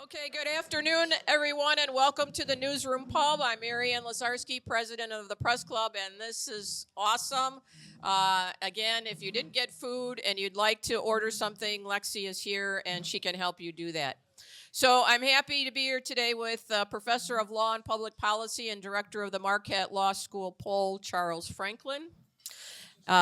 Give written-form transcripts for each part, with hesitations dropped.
Okay, good afternoon, everyone, and welcome to the Newsroom Pub. I'm Maryann Lazarski, president of the Press Club, and this is awesome. Again, if you didn't get food and you'd like to order something, Lexi is here, and she can help you do that. So I'm happy to be here today with Professor of Law and Public Policy and Director of the Marquette Law School Poll, Charles Franklin.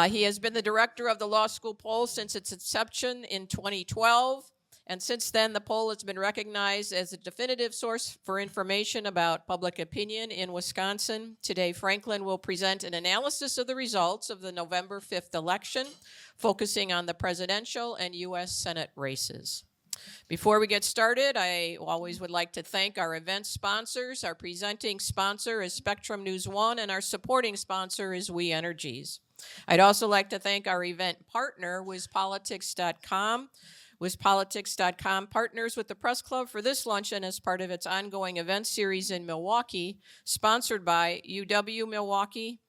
He has been the director of the Law School Poll since its inception in 2012. And since then, the poll has been recognized as a definitive source for information about public opinion in Wisconsin. Today, Franklin will present an analysis of the results of the November 5th election, focusing on the presidential and U.S. Senate races. Before we get started, I always would like to thank our event sponsors. Our presenting sponsor is Spectrum News 1, and our supporting sponsor is We Energies. I'd also like to thank our event partner, WisPolitics.com. WisPolitics.com partners with the Press Club for this luncheon as part of its ongoing event series in Milwaukee, sponsored by UW Milwaukee,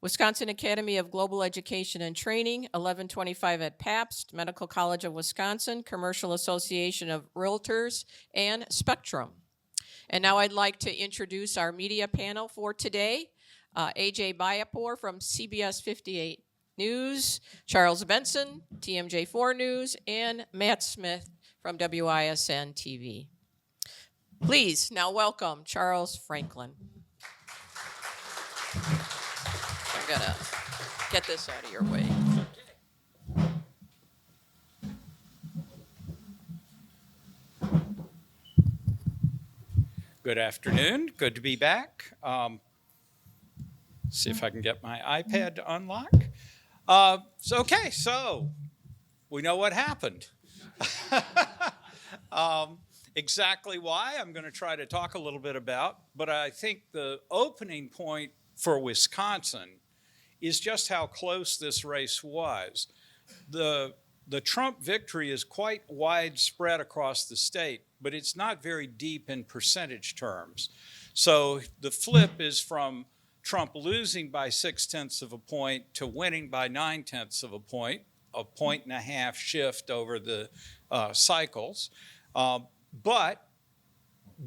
Wisconsin Academy of Global Education and Training, 1125 at Pabst, Medical College of Wisconsin, Commercial Association of Realtors, and Spectrum. And now I'd like to introduce our media panel for today. AJ Bayapur from CBS 58 News, Charles Benson, TMJ4 News, and Matt Smith from WISN TV. Please now welcome Charles Franklin. I'm gonna get this out of your way. Good afternoon. Good to be back. See if I can get my iPad to unlock. So we know what happened. Exactly why I'm going to try to talk a little bit about, but I think the opening point for Wisconsin is just how close this race was. The Trump victory is quite widespread across the state, but it's not very deep in percentage terms. So the flip is from Trump losing by 0.6 of a point to winning by 0.9 of a 1.5 point shift over the cycles, but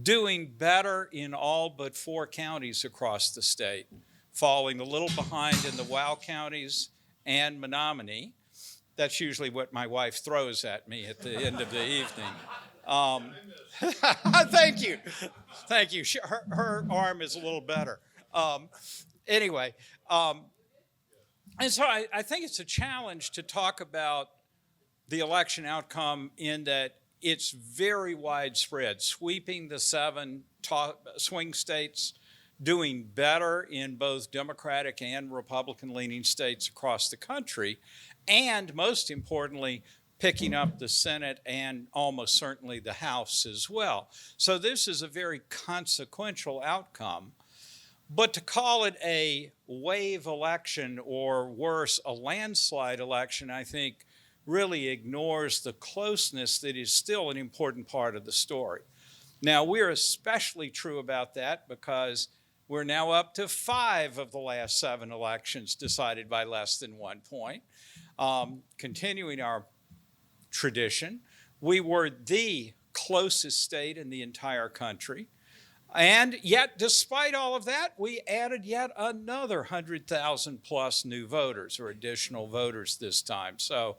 doing better in all but 4 counties across the state, falling a little behind in the WOW counties and Menominee. That's usually what my wife throws at me at the end of the evening. Thank you. Her arm is a little better. Anyway, and so I think it's a challenge to talk about the election outcome in that it's very widespread, sweeping the 7 swing states, doing better in both Democratic and Republican-leaning states across the country, and most importantly, picking up the Senate and almost certainly the House as well. So this is a very consequential outcome. But to call it a wave election or worse, a landslide election, I think really ignores the closeness that is still an important part of the story. Now, we're especially true about that because we're now up to 5 of the last 7 elections decided by less than 1 point. Continuing our tradition, we were the closest state in the entire country. And yet, despite all of that, we added yet another 100,000 plus new voters or additional voters this time. So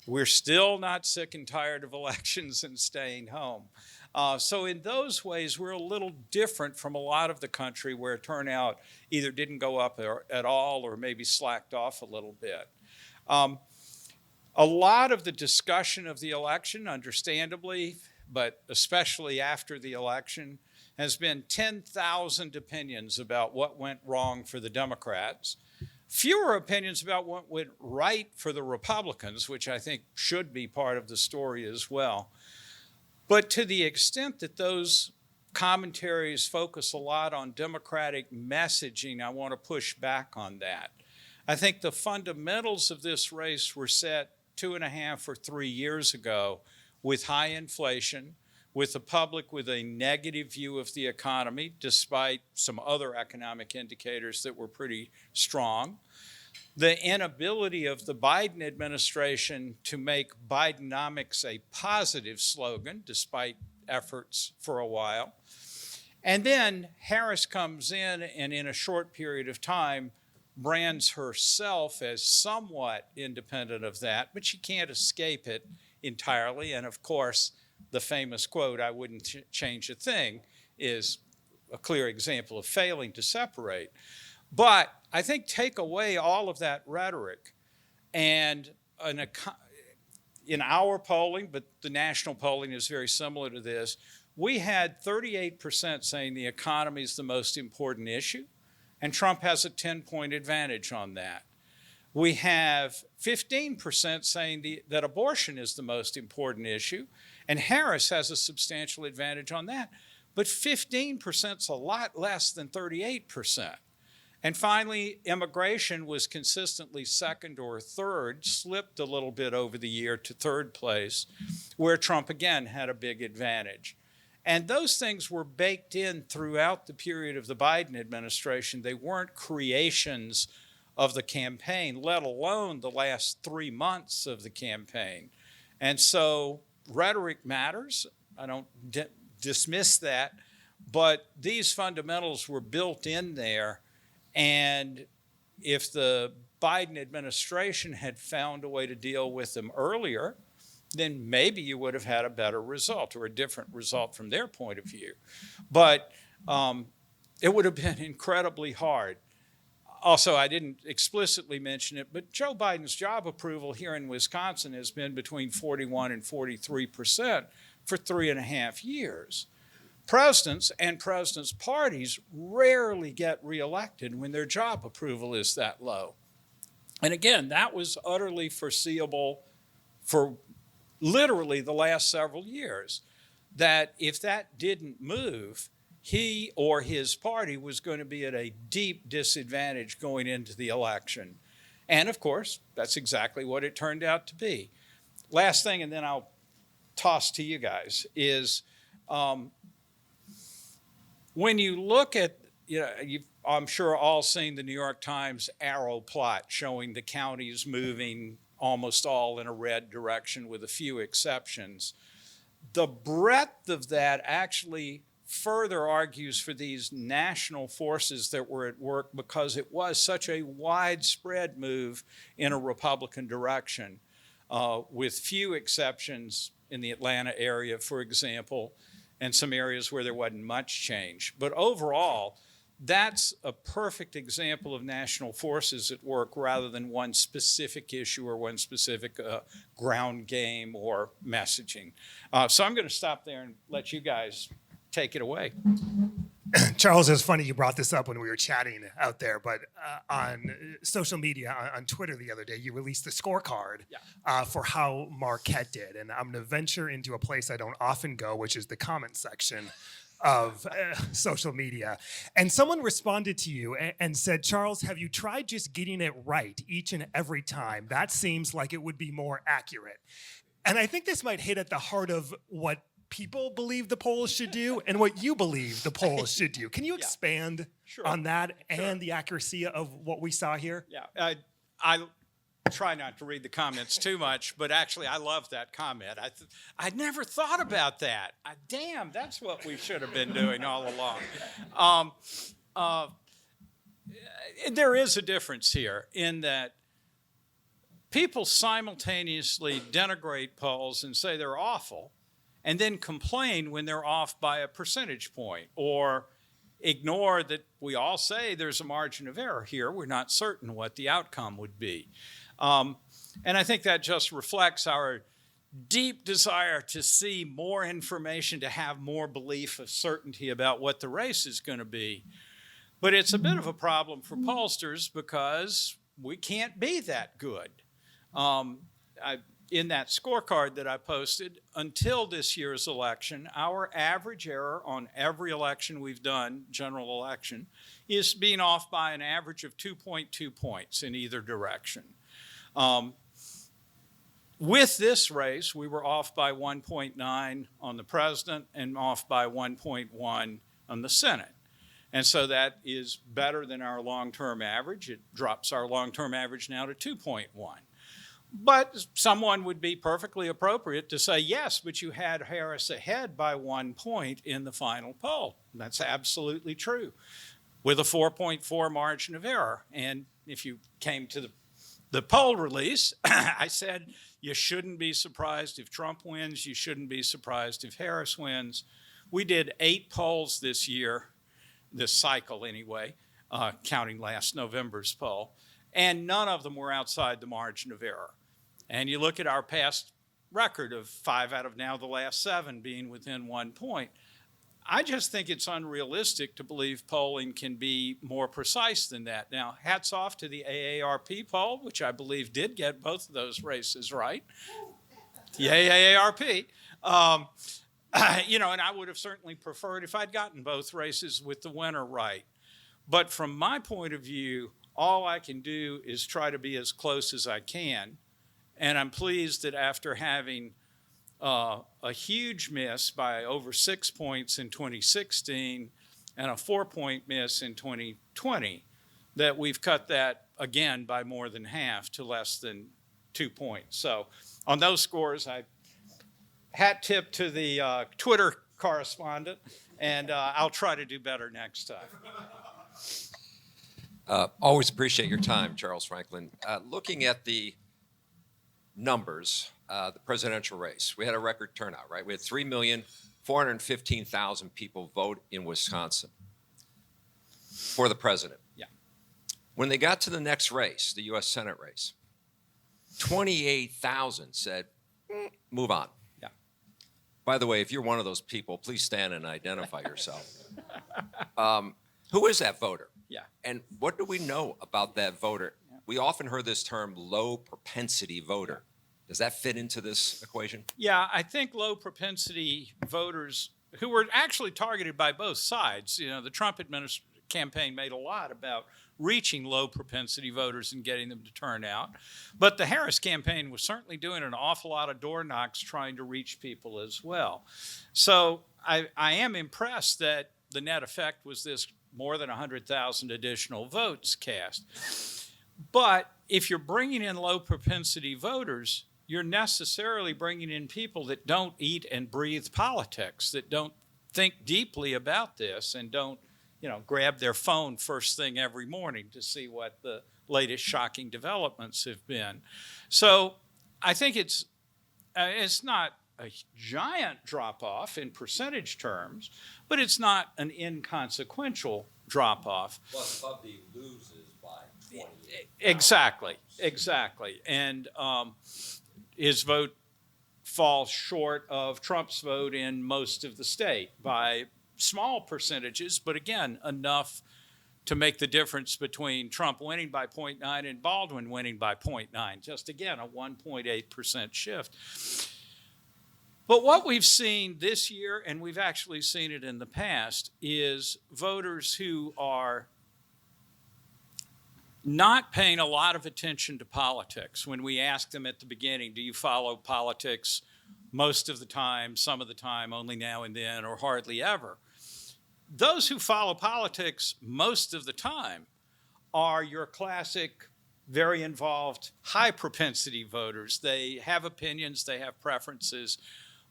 we're still not sick and tired of elections and staying home. So in those ways, we're a little different from a lot of the country where turnout either didn't go up at all or maybe slacked off a little bit. A lot of the discussion of the election, understandably, but especially after the election, has been 10,000 opinions about what went wrong for the Democrats, fewer opinions about what went right for the Republicans, which I think should be part of the story as well. But to the extent that those commentaries focus a lot on Democratic messaging, I want to push back on that. I think the fundamentals of this race were set 2.5 or 3 years ago with high inflation, with the public with a negative view of the economy, despite some other economic indicators that were pretty strong. The inability of the Biden administration to make Bidenomics a positive slogan, despite efforts for a while. And then Harris comes in and in a short period of time brands herself as somewhat independent of that, but she can't escape it entirely. And of course, the famous quote, "I wouldn't change a thing," is a clear example of failing to separate. But I think take away all of that rhetoric and in our polling, but the national polling is very similar to this, we had 38% saying the economy is the most important issue, and Trump has a 10-point advantage on that. We have 15% saying that abortion is the most important issue, and Harris has a substantial advantage on that. But 15% is a lot less than 38%. And finally, immigration was consistently second or third, slipped a little bit over the year to third place, where Trump again had a big advantage. And those things were baked in throughout the period of the Biden administration. They weren't creations of the campaign, let alone the last 3 months of the campaign. And so rhetoric matters. I don't dismiss that, but these fundamentals were built in there. And if the Biden administration had found a way to deal with them earlier, then maybe you would have had a better result or a different result from their point of view. But it would have been incredibly hard. Also, I didn't explicitly mention it, but Joe Biden's job approval here in Wisconsin has been between 41 and 43% for 3.5 years. Presidents and presidents' parties rarely get reelected when their job approval is that low. And again, that was utterly foreseeable for literally the last several years, that if that didn't move, he or his party was going to be at a deep disadvantage going into the election. And of course, that's exactly what it turned out to be. Last thing, and then I'll toss to you guys, is when you look at, you've, I'm sure all seen the New York Times arrow plot showing the counties moving almost all in a red direction with a few exceptions. The breadth of that actually further argues for these national forces that were at work because it was such a widespread move in a Republican direction, with few exceptions in the Atlanta area, for example, and some areas where there wasn't much change. But overall, that's a perfect example of national forces at work rather than one specific issue or one specific ground game or messaging. So I'm going to stop there and let you guys take it away. Charles, it's funny you brought this up when we were chatting out there, but on social media, on Twitter the other day, you released the scorecard for how Marquette did. And I'm going to venture into a place I don't often go, which is the comment section of social media. And someone responded to you and said, Charles, have you tried just getting it right each and every time? That seems like it would be more accurate. And I think this might hit at the heart of what people believe the polls should do and what you believe the polls should do. Can you expand on that and the accuracy of what we saw here? Yeah, I try not to read the comments too much, but actually I love that comment. I'd never thought about that. Damn, that's what we should have been doing all along. There is a difference here in that people simultaneously denigrate polls and say they're awful, and then complain when they're off by a percentage point, or ignore that we all say there's a margin of error here. We're not certain what the outcome would be. And I think that just reflects our deep desire to see more information, to have more belief of certainty about what the race is going to be. But it's a bit of a problem for pollsters because we can't be that good. In that scorecard that I posted, until this year's election, our average error on every election we've done, general election, is being off by an average of 2.2 points in either direction. With this race, we were off by 1.9 on the president and off by 1.1 on the Senate. And so that is better than our long-term average. It drops our long-term average now to 2.1. But someone would be perfectly appropriate to say, yes, but you had Harris ahead by 1 point in the final poll. That's absolutely true, with a 4.4 margin of error. And if you came to the poll release, I said you shouldn't be surprised if Trump wins. You shouldn't be surprised if Harris wins. We did 8 polls this year, this cycle anyway, counting last November's poll, and none of them were outside the margin of error. And you look at our past record of 5 out of now the last 7 being within 1 point. I just think it's unrealistic to believe polling can be more precise than that. Now, hats off to the AARP poll, which I believe did get both of those races right. The AARP. And I would have certainly preferred if I'd gotten both races with the winner right. But from my point of view, all I can do is try to be as close as I can. And I'm pleased that after having a huge miss by over 6 points in 2016 and a 4-point miss in 2020, that we've cut that again by more than half to less than 2 points. So on those scores, I hat tip to the Twitter correspondent, and I'll try to do better next time. Always appreciate your time, Charles Franklin. Looking at the numbers, the presidential race, we had a record turnout, right? We had 3,415,000 people vote in Wisconsin for the president. Yeah. When they got to the next race, the U.S. Senate race, 28,000 said, move on. Yeah. By the way, if you're one of those people, please stand and identify yourself. Who is that voter? Yeah. And what do we know about that voter? We often heard this term low propensity voter. Does that fit into this equation? Yeah, I think low propensity voters who were actually targeted by both sides. You know, the Trump campaign made a lot about reaching low propensity voters and getting them to turn out. But the Harris campaign was certainly doing an awful lot of door knocks trying to reach people as well. So I am impressed that the net effect was this more than 100,000 additional votes cast. But if you're bringing in low propensity voters, you're necessarily bringing in people that don't eat and breathe politics, that don't think deeply about this and don't, grab their phone first thing every morning to see what the latest shocking developments have been. So I think it's not a giant drop-off in percentage terms, but it's not an inconsequential drop-off. Plus, Hovde loses by 28. Exactly. And his vote falls short of Trump's vote in most of the state by small percentages, but again, enough to make the difference between Trump winning by 0.9 and Baldwin winning by 0.9. Just again, a 1.8% shift. But what we've seen this year, and we've actually seen it in the past, is voters who are not paying a lot of attention to politics. When we ask them at the beginning, do you follow politics most of the time, some of the time, only now and then, or hardly ever? Those who follow politics most of the time are your classic, very involved, high propensity voters. They have opinions, they have preferences.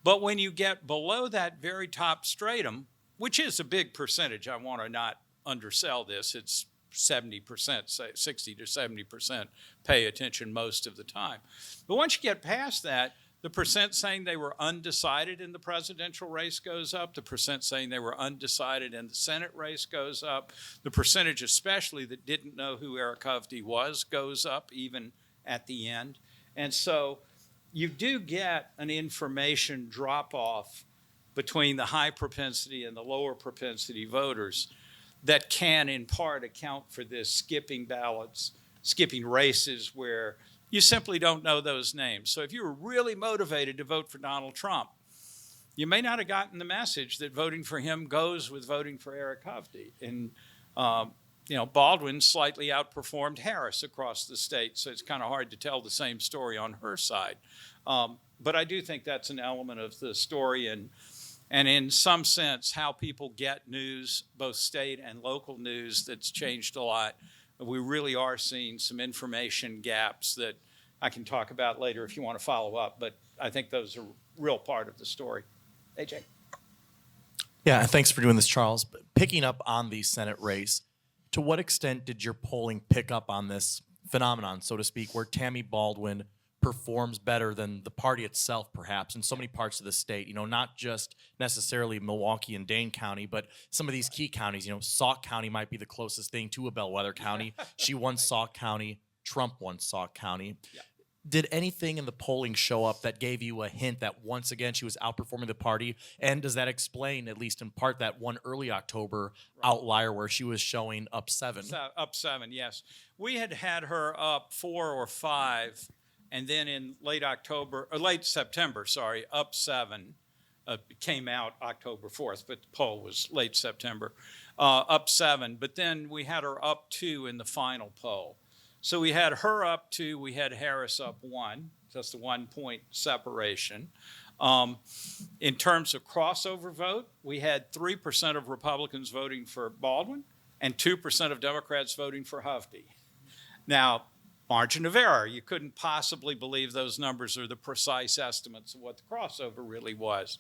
But when you get below that very top stratum, which is a big percentage, I want to not undersell this, it's 70%, say 60 to 70% pay attention most of the time. But once you get past that, the percent saying they were undecided in the presidential race goes up. The percent saying they were undecided in the Senate race goes up. The percentage especially that didn't know who Eric Hovde was goes up even at the end. And so you do get an information drop-off between the high propensity and the lower propensity voters that can in part account for this skipping ballots, skipping races where you simply don't know those names. So if you were really motivated to vote for Donald Trump, you may not have gotten the message that voting for him goes with voting for Eric Hovde. And Baldwin slightly outperformed Harris across the state, so it's kind of hard to tell the same story on her side. But I do think that's an element of the story, and in some sense, how people get news, both state and local news, that's changed a lot. We really are seeing some information gaps that I can talk about later if you want to follow up, but I think those are a real part of the story. AJ? Yeah, and thanks for doing this, Charles. But picking up on the Senate race, to what extent did your polling pick up on this phenomenon, so to speak, where Tammy Baldwin performs better than the party itself, perhaps, in so many parts of the state? Not just necessarily Milwaukee and Dane County, but some of these key counties. Sauk County might be the closest thing to a bellwether county. She won Sauk County. Trump won Sauk County. Yeah. Did anything in the polling show up that gave you a hint that once again she was outperforming the party? And does that explain, at least in part, that one early October outlier where she was showing up 7? Up 7, yes. We had her up 4 or 5, and then in late September, up 7. Came out October 4th, but the poll was late September. Up 7, but then we had her up 2 in the final poll. So we had her up 2, we had Harris up 1, just a 1-point separation. In terms of crossover vote, we had 3% of Republicans voting for Baldwin and 2% of Democrats voting for Hovde. Now, margin of error, you couldn't possibly believe those numbers are the precise estimates of what the crossover really was.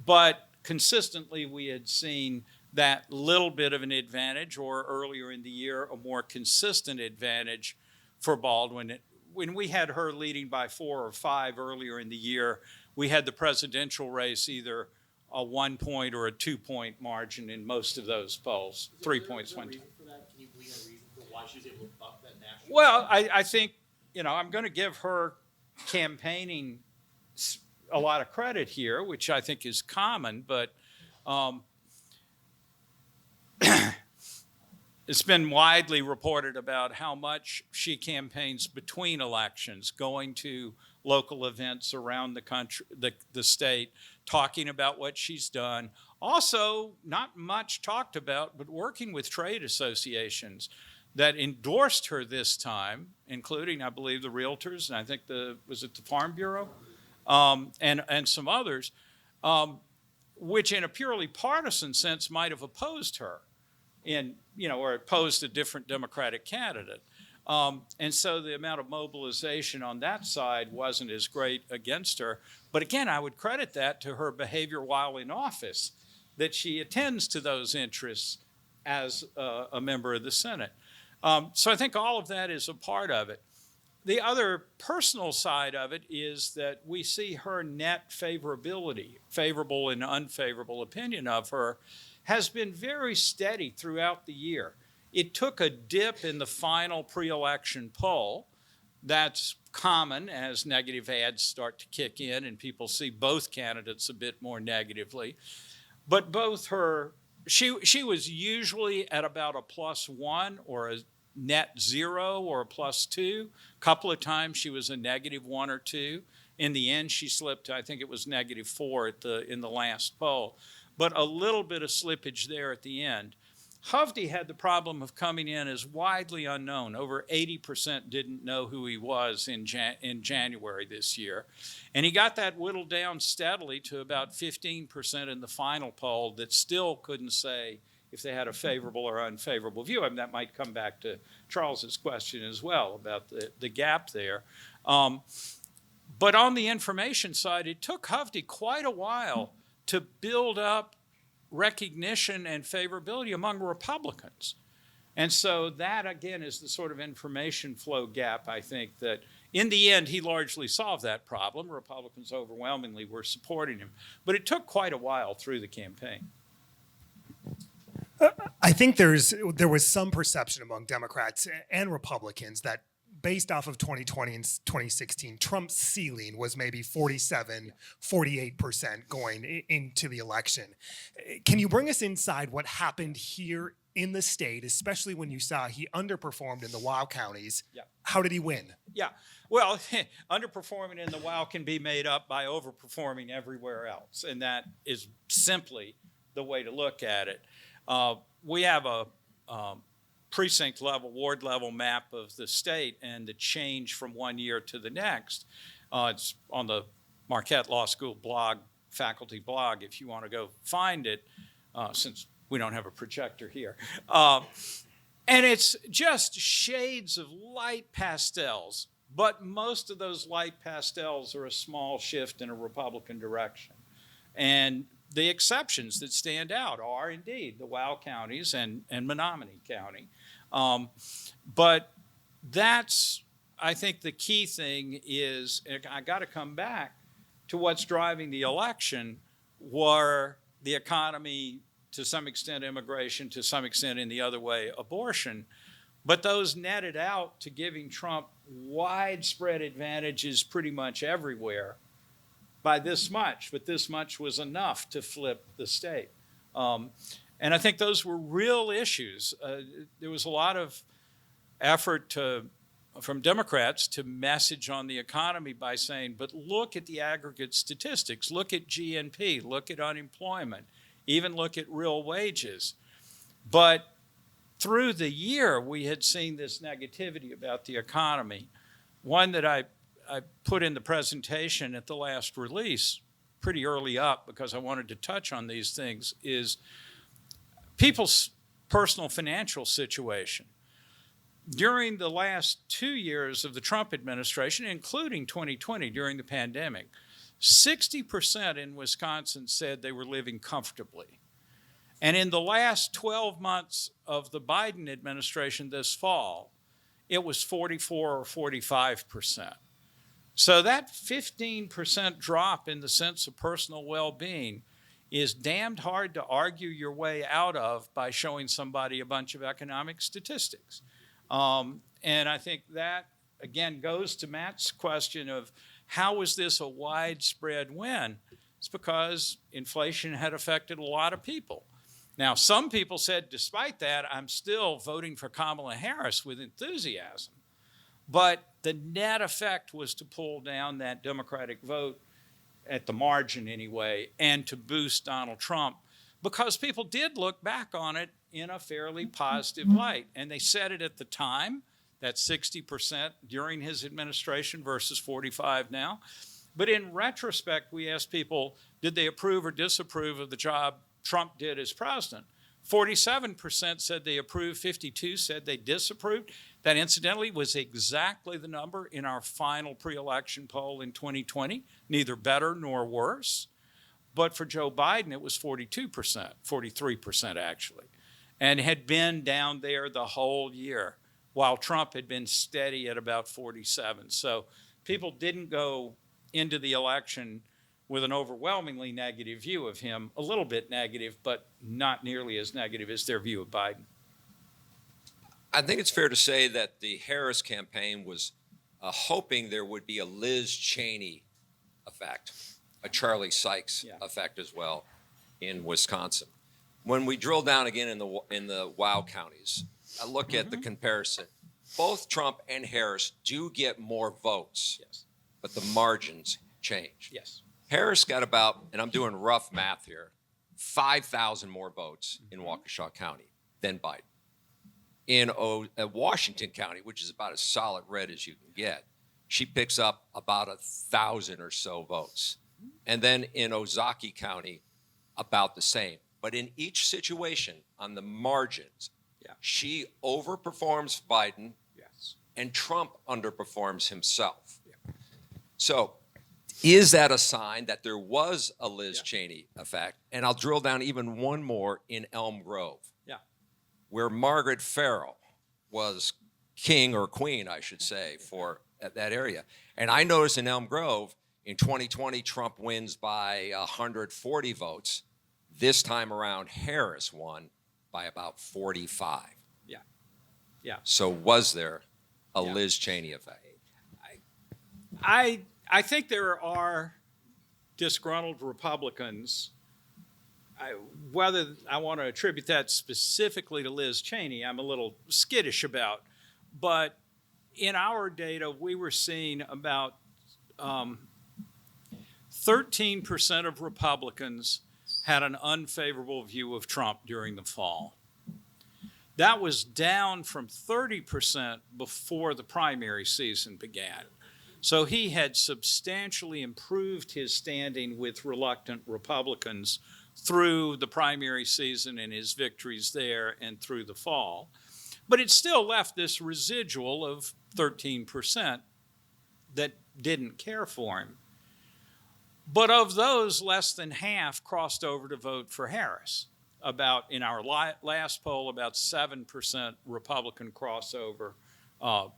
But consistently, we had seen that little bit of an advantage, or earlier in the year, a more consistent advantage for Baldwin. When we had her leading by 4 or 5 earlier in the year, we had the presidential race either a 1-point or a 2-point margin in most of those polls. 3 points. Can you glean a reason for why she was able to buck that national? Well, I think, I'm going to give her campaigning a lot of credit here, which I think is common, but it's been widely reported about how much she campaigns between elections, going to local events around the country, the state, talking about what she's done. Also, not much talked about, but working with trade associations that endorsed her this time, including, I believe, the Realtors, and I think was it the Farm Bureau, and some others, which in a purely partisan sense might have opposed her, or opposed a different Democratic candidate. And so the amount of mobilization on that side wasn't as great against her. But again, I would credit that to her behavior while in office, that she attends to those interests as a member of the Senate. So I think all of that is a part of it. The other personal side of it is that we see her net favorability, favorable and unfavorable opinion of her, has been very steady throughout the year. It took a dip in the final pre-election poll. That's common as negative ads start to kick in and people see both candidates a bit more negatively. But she was usually at about a +1 or a net 0 or a +2. A couple of times she was a -1 or 2. In the end, she slipped, I think it was -4 in the last poll. But a little bit of slippage there at the end. Hovde had the problem of coming in as widely unknown. Over 80% didn't know who he was in January this year. And he got that whittled down steadily to about 15% in the final poll that still couldn't say if they had a favorable or unfavorable view. I mean, that might come back to Charles's question as well about the gap there. But on the information side, it took Hovde quite a while to build up recognition and favorability among Republicans. And so that, again, is the sort of information flow gap, I think, that in the end, he largely solved that problem. Republicans overwhelmingly were supporting him. But it took quite a while through the campaign. I think there was some perception among Democrats and Republicans that based off of 2020 and 2016, Trump's ceiling was maybe 47, 48% going into the election. Can you bring us inside what happened here in the state, especially when you saw he underperformed in the WOW counties? Yeah. How did he win? Yeah. Well, underperforming in the WOW can be made up by overperforming everywhere else, and that is simply the way to look at it. We have a precinct level, ward level map of the state and the change from one year to the next. It's on the Marquette Law School blog, faculty blog, if you want to go find it, since we don't have a projector here. And it's just shades of light pastels But most of those light pastels are a small shift in a Republican direction. And the exceptions that stand out are indeed the WOW counties and Menominee County. But that's, I think the key thing is, I got to come back to what's driving the election were the economy, to some extent immigration, to some extent in the other way, abortion. But those netted out to giving Trump widespread advantages pretty much everywhere by this much, but this much was enough to flip the state. And I think those were real issues. There was a lot of effort from Democrats to message on the economy by saying, but look at the aggregate statistics, look at GNP, look at unemployment, even look at real wages. But through the year, we had seen this negativity about the economy. One that I put in the presentation at the last release pretty early up because I wanted to touch on these things is people's personal financial situation. During the last 2 years of the Trump administration, including 2020 during the pandemic, 60% in Wisconsin said they were living comfortably. And in the last 12 months of the Biden administration this fall, it was 44 or 45%. So that 15% drop in the sense of personal well-being is damned hard to argue your way out of by showing somebody a bunch of economic statistics. And I think that, again, goes to Matt's question of how is this a widespread win? It's because inflation had affected a lot of people. Now, some people said, despite that, I'm still voting for Kamala Harris with enthusiasm. But the net effect was to pull down that Democratic vote at the margin anyway, and to boost Donald Trump, because people did look back on it in a fairly positive light. And they said it at the time, that 60% during his administration versus 45 now. But in retrospect, we asked people, did they approve or disapprove of the job Trump did as president? 47% said they approved, 52% said they disapproved. That incidentally was exactly the number in our final pre-election poll in 2020, neither better nor worse. But for Joe Biden, it was 42%, 43% actually, and had been down there the whole year, while Trump had been steady at about 47%. So people didn't go into the election with an overwhelmingly negative view of him, a little bit negative, but not nearly as negative as their view of Biden. I think it's fair to say that the Harris campaign was hoping there would be a Liz Cheney effect, a Charlie Sykes effect as well in Wisconsin. When we drill down again in the WOW counties, I look at the comparison. Both Trump and Harris do get more votes, but the margins change. Yes. Harris got about, and I'm doing rough math here, 5,000 more votes in Waukesha County than Biden. In Washington County, which is about as solid red as you can get, she picks up about 1,000 or so votes. And then in Ozaukee County, about the same. But in each situation, on the margins, she overperforms Biden, and Trump underperforms himself. So is that a sign that there was a Liz Cheney effect? And I'll drill down even one more in Elm Grove, where Margaret Farrell was king or queen, I should say, for that area. And I noticed in Elm Grove, in 2020, Trump wins by 140 votes. This time around, Harris won by about 45. Yeah. So was there a Liz Cheney effect? I think there are disgruntled Republicans. Whether I want to attribute that specifically to Liz Cheney, I'm a little skittish about. But in our data, we were seeing about 13% of Republicans had an unfavorable view of Trump during the fall. That was down from 30% before the primary season began. So he had substantially improved his standing with reluctant Republicans through the primary season and his victories there and through the fall. But it still left this residual of 13% that didn't care for him. But of those, less than half crossed over to vote for Harris. About, in our last poll, about 7% Republican crossover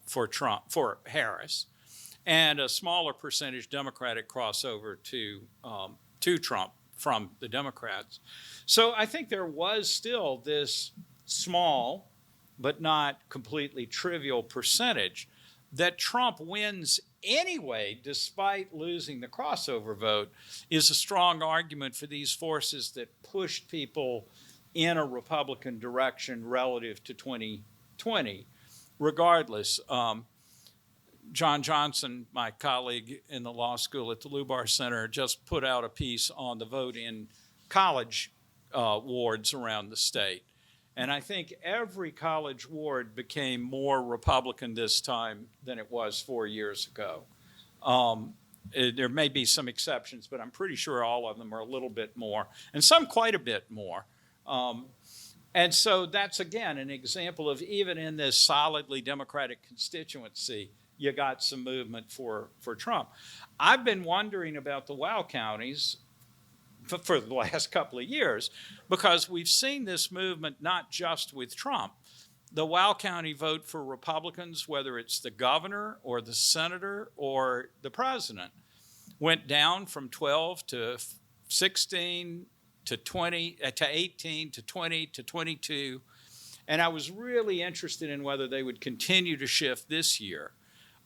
for Harris, and a smaller percentage Democratic crossover to Trump from the Democrats. So I think there was still this small, but not completely trivial percentage that Trump wins anyway, despite losing the crossover vote, is a strong argument for these forces that pushed people in a Republican direction relative to 2020, regardless. John Johnson, my colleague in the law school at the Lubar Center, just put out a piece on the vote in college wards around the state. And I think every college ward became more Republican this time than it was 4 years ago. There may be some exceptions, but I'm pretty sure all of them are a little bit more, and some quite a bit more. And so that's, again, an example of, even in this solidly Democratic constituency, you got some movement for Trump. I've been wondering about the WOW counties for the last couple of years, because we've seen this movement not just with Trump. The WOW County vote for Republicans, whether it's the governor or the senator or the president, went down from 12 to 16 to 20 to 18 to 20 to 22. And I was really interested in whether they would continue to shift this year.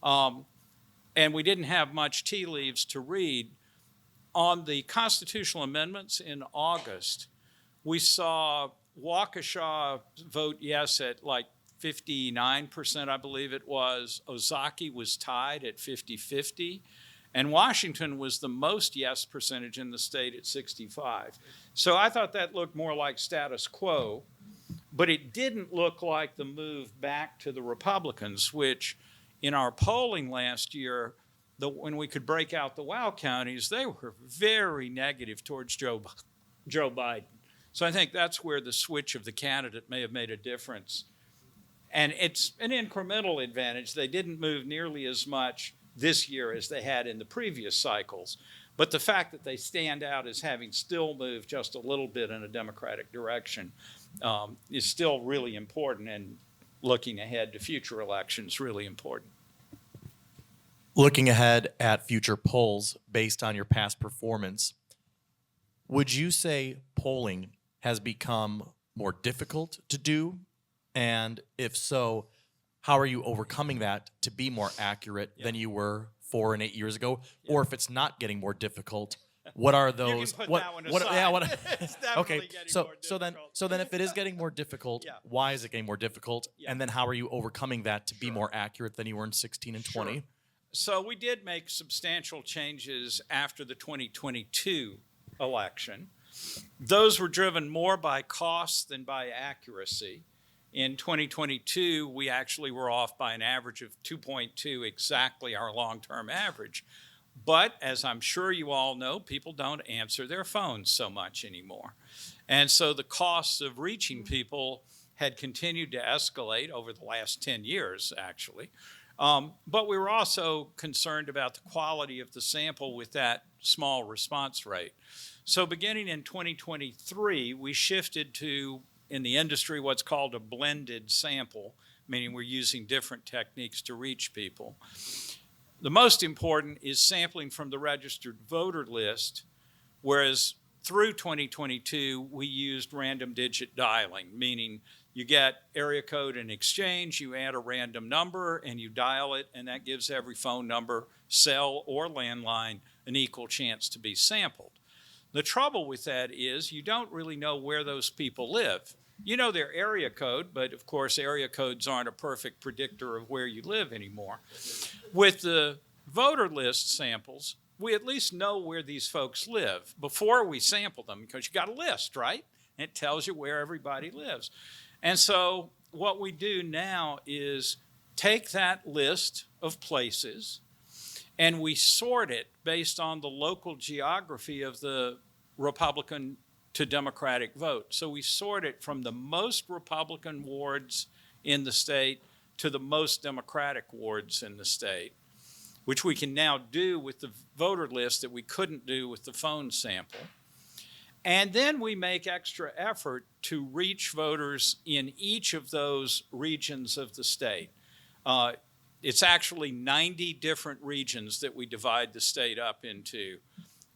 And we didn't have much tea leaves to read. On the constitutional amendments in August, we saw Waukesha vote yes at like 59%, I believe it was. Ozaukee was tied at 50-50. And Washington was the most yes percentage in the state at 65. So I thought that looked more like status quo, but it didn't look like the move back to the Republicans, which in our polling last year, when we could break out the WOW counties, they were very negative towards Joe Biden. So I think that's where the switch of the candidate may have made a difference. And it's an incremental advantage. They didn't move nearly as much this year as they had in the previous cycles. But the fact that they stand out as having still moved just a little bit in a Democratic direction is still really important, and looking ahead to future elections, really important. Looking ahead at future polls based on your past performance, would you say polling has become more difficult to do? And if so, how are you overcoming that to be more accurate than you were 4 and 8 years ago? Or if it's not getting more difficult, what are those? You can put that one aside. It's definitely Okay. getting So more difficult. so then if it is getting more difficult, why is it getting more difficult? Yeah. And then how are you overcoming that to be more accurate than you were in 16 and 20? Sure. So we did make substantial changes after the 2022 election. Those were driven more by cost than by accuracy. In 2022, we actually were off by an average of 2.2, exactly our long-term average. But as I'm sure you all know, people don't answer their phones so much anymore. And so the costs of reaching people had continued to escalate over the last 10 years, actually. But we were also concerned about the quality of the sample with that small response rate. So beginning in 2023, we shifted to, in the industry, what's called a blended sample, meaning we're using different techniques to reach people. The most important is sampling from the registered voter list, whereas through 2022, we used random digit dialing, meaning you get area code in exchange, you add a random number, and you dial it, and that gives every phone number, cell or landline, an equal chance to be sampled. The trouble with that is you don't really know where those people live. You know their area code, but of course area codes aren't a perfect predictor of where you live anymore. With the voter list samples, we at least know where these folks live before we sample them, because you got a list, right? And it tells you where everybody lives. And so what we do now is take that list of places and we sort it based on the local geography of the Republican to Democratic vote. So we sort it from the most Republican wards in the state to the most Democratic wards in the state. which we can now do with the voter list that we couldn't do with the phone sample. And then we make extra effort to reach voters in each of those regions of the state. It's actually 90 different regions that we divide the state up into.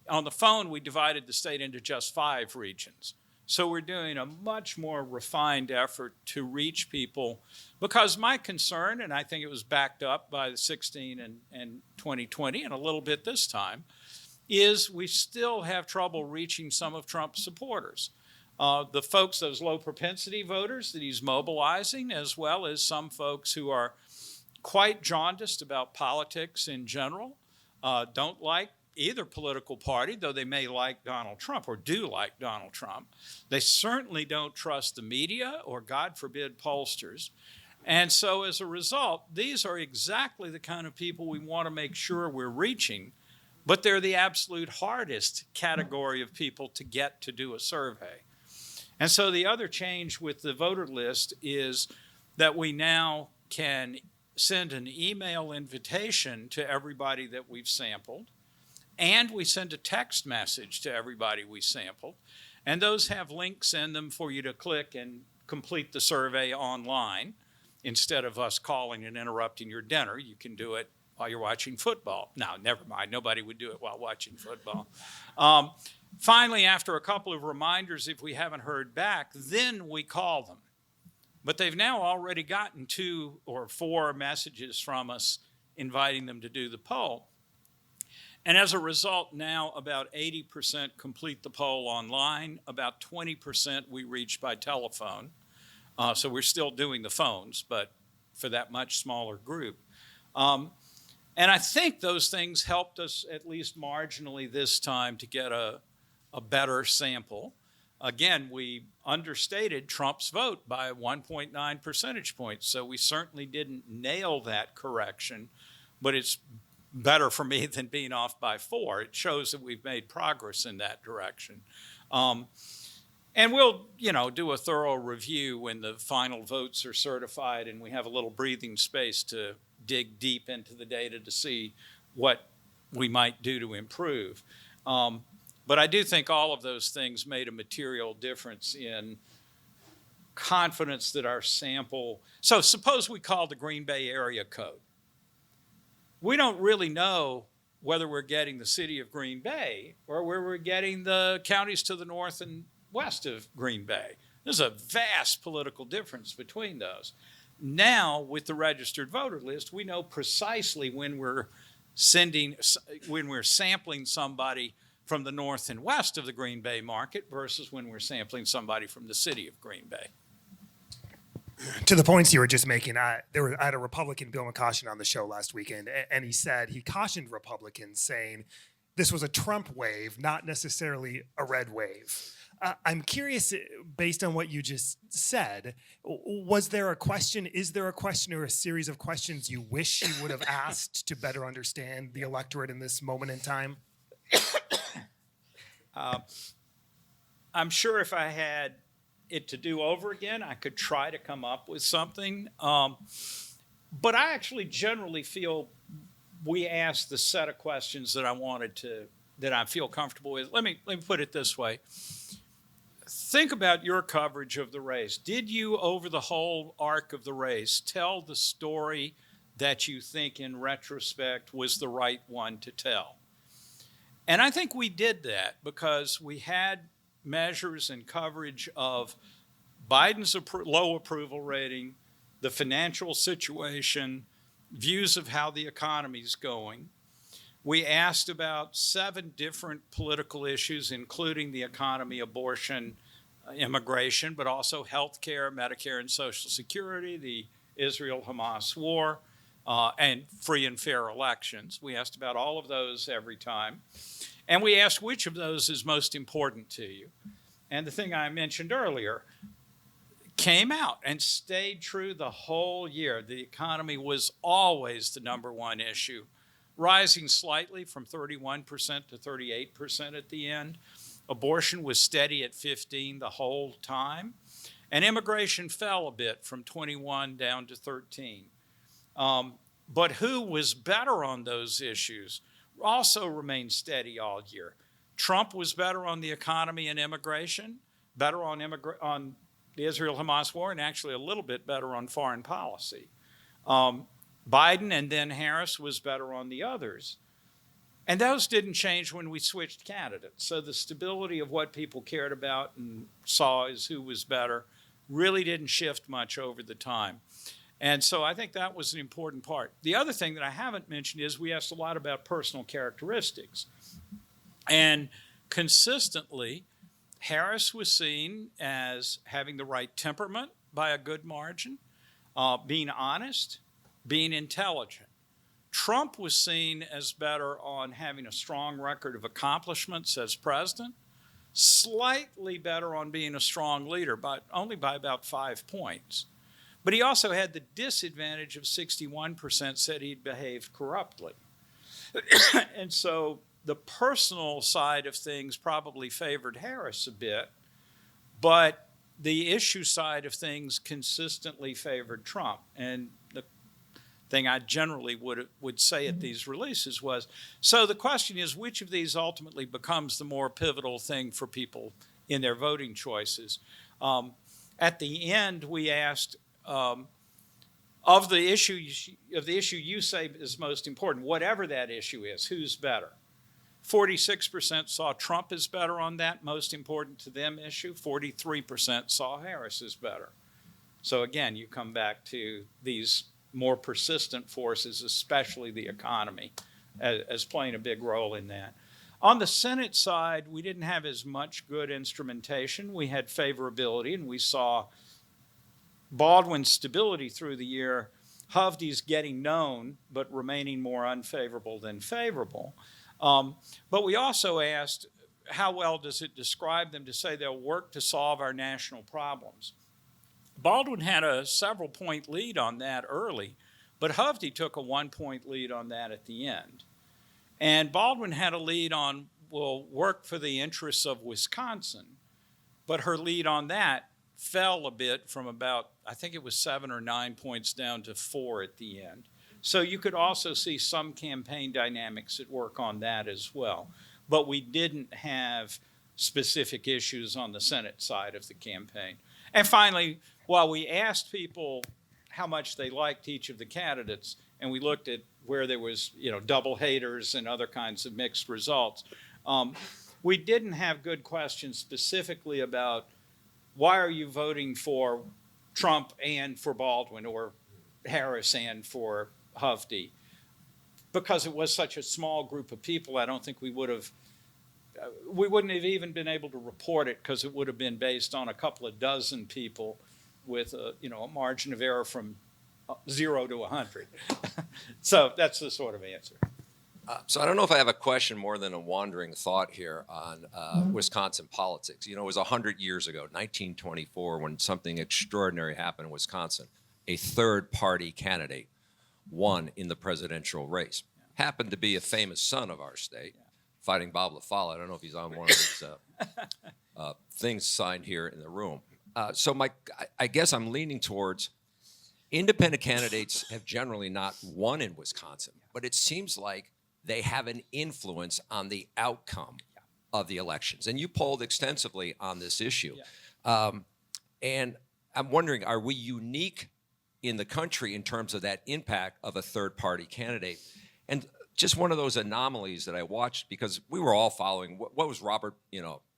On the phone, we divided the state into just 5 regions. So we're doing a much more refined effort to reach people, because my concern, and I think it was backed up by the 16 and 2020 and a little bit this time, is we still have trouble reaching some of Trump's supporters. The folks, those low propensity voters that he's mobilizing, as well as some folks who are quite jaundiced about politics in general, don't like either political party, though they may like Donald Trump or do like Donald Trump. They certainly don't trust the media or, God forbid, pollsters. And so as a result, these are exactly the kind of people we want to make sure we're reaching, but they're the absolute hardest category of people to get to do a survey. And so the other change with the voter list is that we now can send an email invitation to everybody that we've sampled, and we send a text message to everybody we sampled. And those have links in them for you to click and complete the survey online. Instead of us calling and interrupting your dinner, you can do it while you're watching football. No, never mind. Nobody would do it while watching football. Finally, after a couple of reminders, if we haven't heard back, then we call them. But they've now already gotten 2 or 4 messages from us inviting them to do the poll. And as a result, now about 80% complete the poll online, about 20% we reach by telephone. So we're still doing the phones, but for that much smaller group. And I think those things helped us at least marginally this time to get a better sample. Again, we understated Trump's vote by 1.9 percentage points, so we certainly didn't nail that correction, but it's better for me than being off by 4. It shows that we've made progress in that direction. And we'll, do a thorough review when the final votes are certified and we have a little breathing space to dig deep into the data to see what we might do to improve. But I do think all of those things made a material difference in confidence that our sample. So suppose we call the Green Bay area code. We don't really know whether we're getting the city of Green Bay or where we're getting the counties to the north and west of Green Bay. There's a vast political difference between those. Now, with the registered voter list, we know precisely when we're sampling somebody from the north and west of the Green Bay market versus when we're sampling somebody from the city of Green Bay. To the points you were just making, I had a Republican, Bill McCoshen, on the show last weekend, and he cautioned Republicans, saying this was a Trump wave, not necessarily a red wave. I'm curious, based on what you just said, is there a question or a series of questions you wish you would have asked to better understand the electorate in this moment in time? I'm sure if I had it to do over again, I could try to come up with something. But I actually generally feel we asked the set of questions that I feel comfortable with. Let me put it this way. Think about your coverage of the race. Did you, over the whole arc of the race, tell the story that you think in retrospect was the right one to tell? And I think we did that because we had measures and coverage of Biden's low approval rating, the financial situation, views of how the economy's going. We asked about 7 different political issues, including the economy, abortion, immigration, but also health care, Medicare and Social Security, the Israel-Hamas war, and free and fair elections. We asked about all of those every time. And we asked which of those is most important to you. And the thing I mentioned earlier came out and stayed true the whole year. The economy was always the number one issue, rising slightly from 31% to 38% at the end. Abortion was steady at 15% the whole time. And immigration fell a bit from 21 down to 13. But who was better on those issues also remained steady all year. Trump was better on the economy and immigration, better on the Israel-Hamas war, and actually a little bit better on foreign policy. Biden and then Harris was better on the others. And those didn't change when we switched candidates. So the stability of what people cared about and saw as who was better really didn't shift much over the time. And so I think that was an important part. The other thing that I haven't mentioned is we asked a lot about personal characteristics. And consistently, Harris was seen as having the right temperament by a good margin, being honest, being intelligent. Trump was seen as better on having a strong record of accomplishments as president, slightly better on being a strong leader, but only by about 5 points. But he also had the disadvantage of 61% said he'd behaved corruptly. And so the personal side of things probably favored Harris a bit, but the issue side of things consistently favored Trump. And the thing I generally would say at these releases was, so the question is, which of these ultimately becomes the more pivotal thing for people in their voting choices? At the end, we asked, of the issue you say is most important, whatever that issue is, who's better? 46% saw Trump as better on that most important to them issue. 43% saw Harris as better. So again, you come back to these more persistent forces, especially the economy, as playing a big role in that. On the Senate side, we didn't have as much good instrumentation. We had favorability, and we saw Baldwin's stability through the year, Hovde's getting known, but remaining more unfavorable than favorable. But we also asked, how well does it describe them to say they'll work to solve our national problems? Baldwin had a several-point lead on that early, but Hovde took a 1-point lead on that at the end. And Baldwin had a lead on, will work for the interests of Wisconsin, but her lead on that fell a bit from about, I think it was 7 or 9 points down to 4 at the end. So you could also see some campaign dynamics at work on that as well. But we didn't have specific issues on the Senate side of the campaign. And finally, while we asked people how much they liked each of the candidates, and we looked at where there was, double haters and other kinds of mixed results, we didn't have good questions specifically about why are you voting for Trump and for Baldwin, or Harris and for Hovde? Because it was such a small group of people, I don't think we wouldn't have even been able to report it, because it would have been based on a couple of dozen people with a margin of error from 0 to 100. So that's the sort of answer. So I don't know if I have a question more than a wandering thought here on Wisconsin politics. It was 100 years ago, 1924, when something extraordinary happened in Wisconsin. A third-party candidate won in the presidential race. Happened to be a famous son of our state, fighting Bob LaFolle. I don't know if he's on one of these things signed here in the room. So I guess I'm leaning towards independent candidates have generally not won in Wisconsin, but it seems like they have an influence on the outcome of the elections. And you polled extensively on this issue. And I'm wondering, are we unique in the country in terms of that impact of a third-party candidate? And just one of those anomalies that I watched, because we were all following what was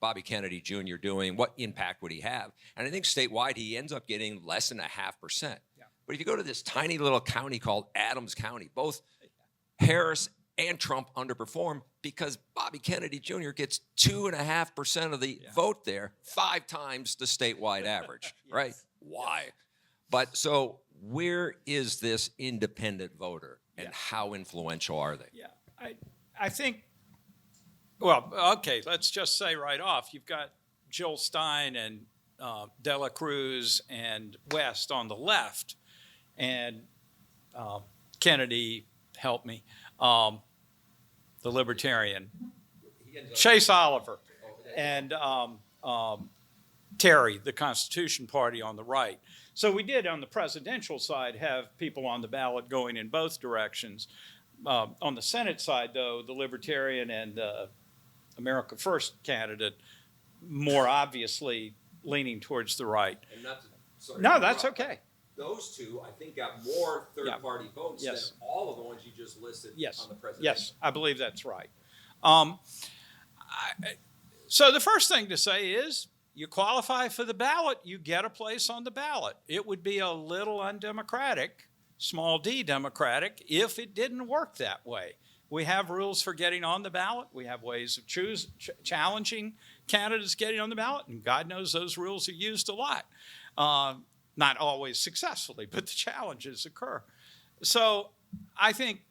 Bobby Kennedy Jr. doing, what impact would he have? And I think statewide he ends up getting less than 0.5%. But if you go to this tiny little county called Adams County, both Harris and Trump underperform because Bobby Kennedy Jr. gets 2.5% of the vote there, 5 times the statewide average, right? Why? But so where is this independent voter, and how influential are they? Yeah, I think, well, okay, let's just say right off, you've got Jill Stein and De La Cruz and West on the left, and Kennedy, help me, the Libertarian, Chase Oliver, and Terry, the Constitution Party on the right. So we did on the presidential side have people on the ballot going in both directions. On the Senate side, though, the Libertarian and America First candidate more obviously leaning towards the right. And not to, sorry, No, that's okay. Those two, I think, got more third-party votes Yes. than all of the ones you just listed Yes. on the presidential. Yes, I believe that's right. So the first thing to say is you qualify for the ballot, you get a place on the ballot. It would be a little undemocratic, small d democratic, if it didn't work that way. We have rules for getting on the ballot. We have ways of challenging candidates getting on the ballot, and God knows those rules are used a lot. Not always successfully, but the challenges occur. So I think,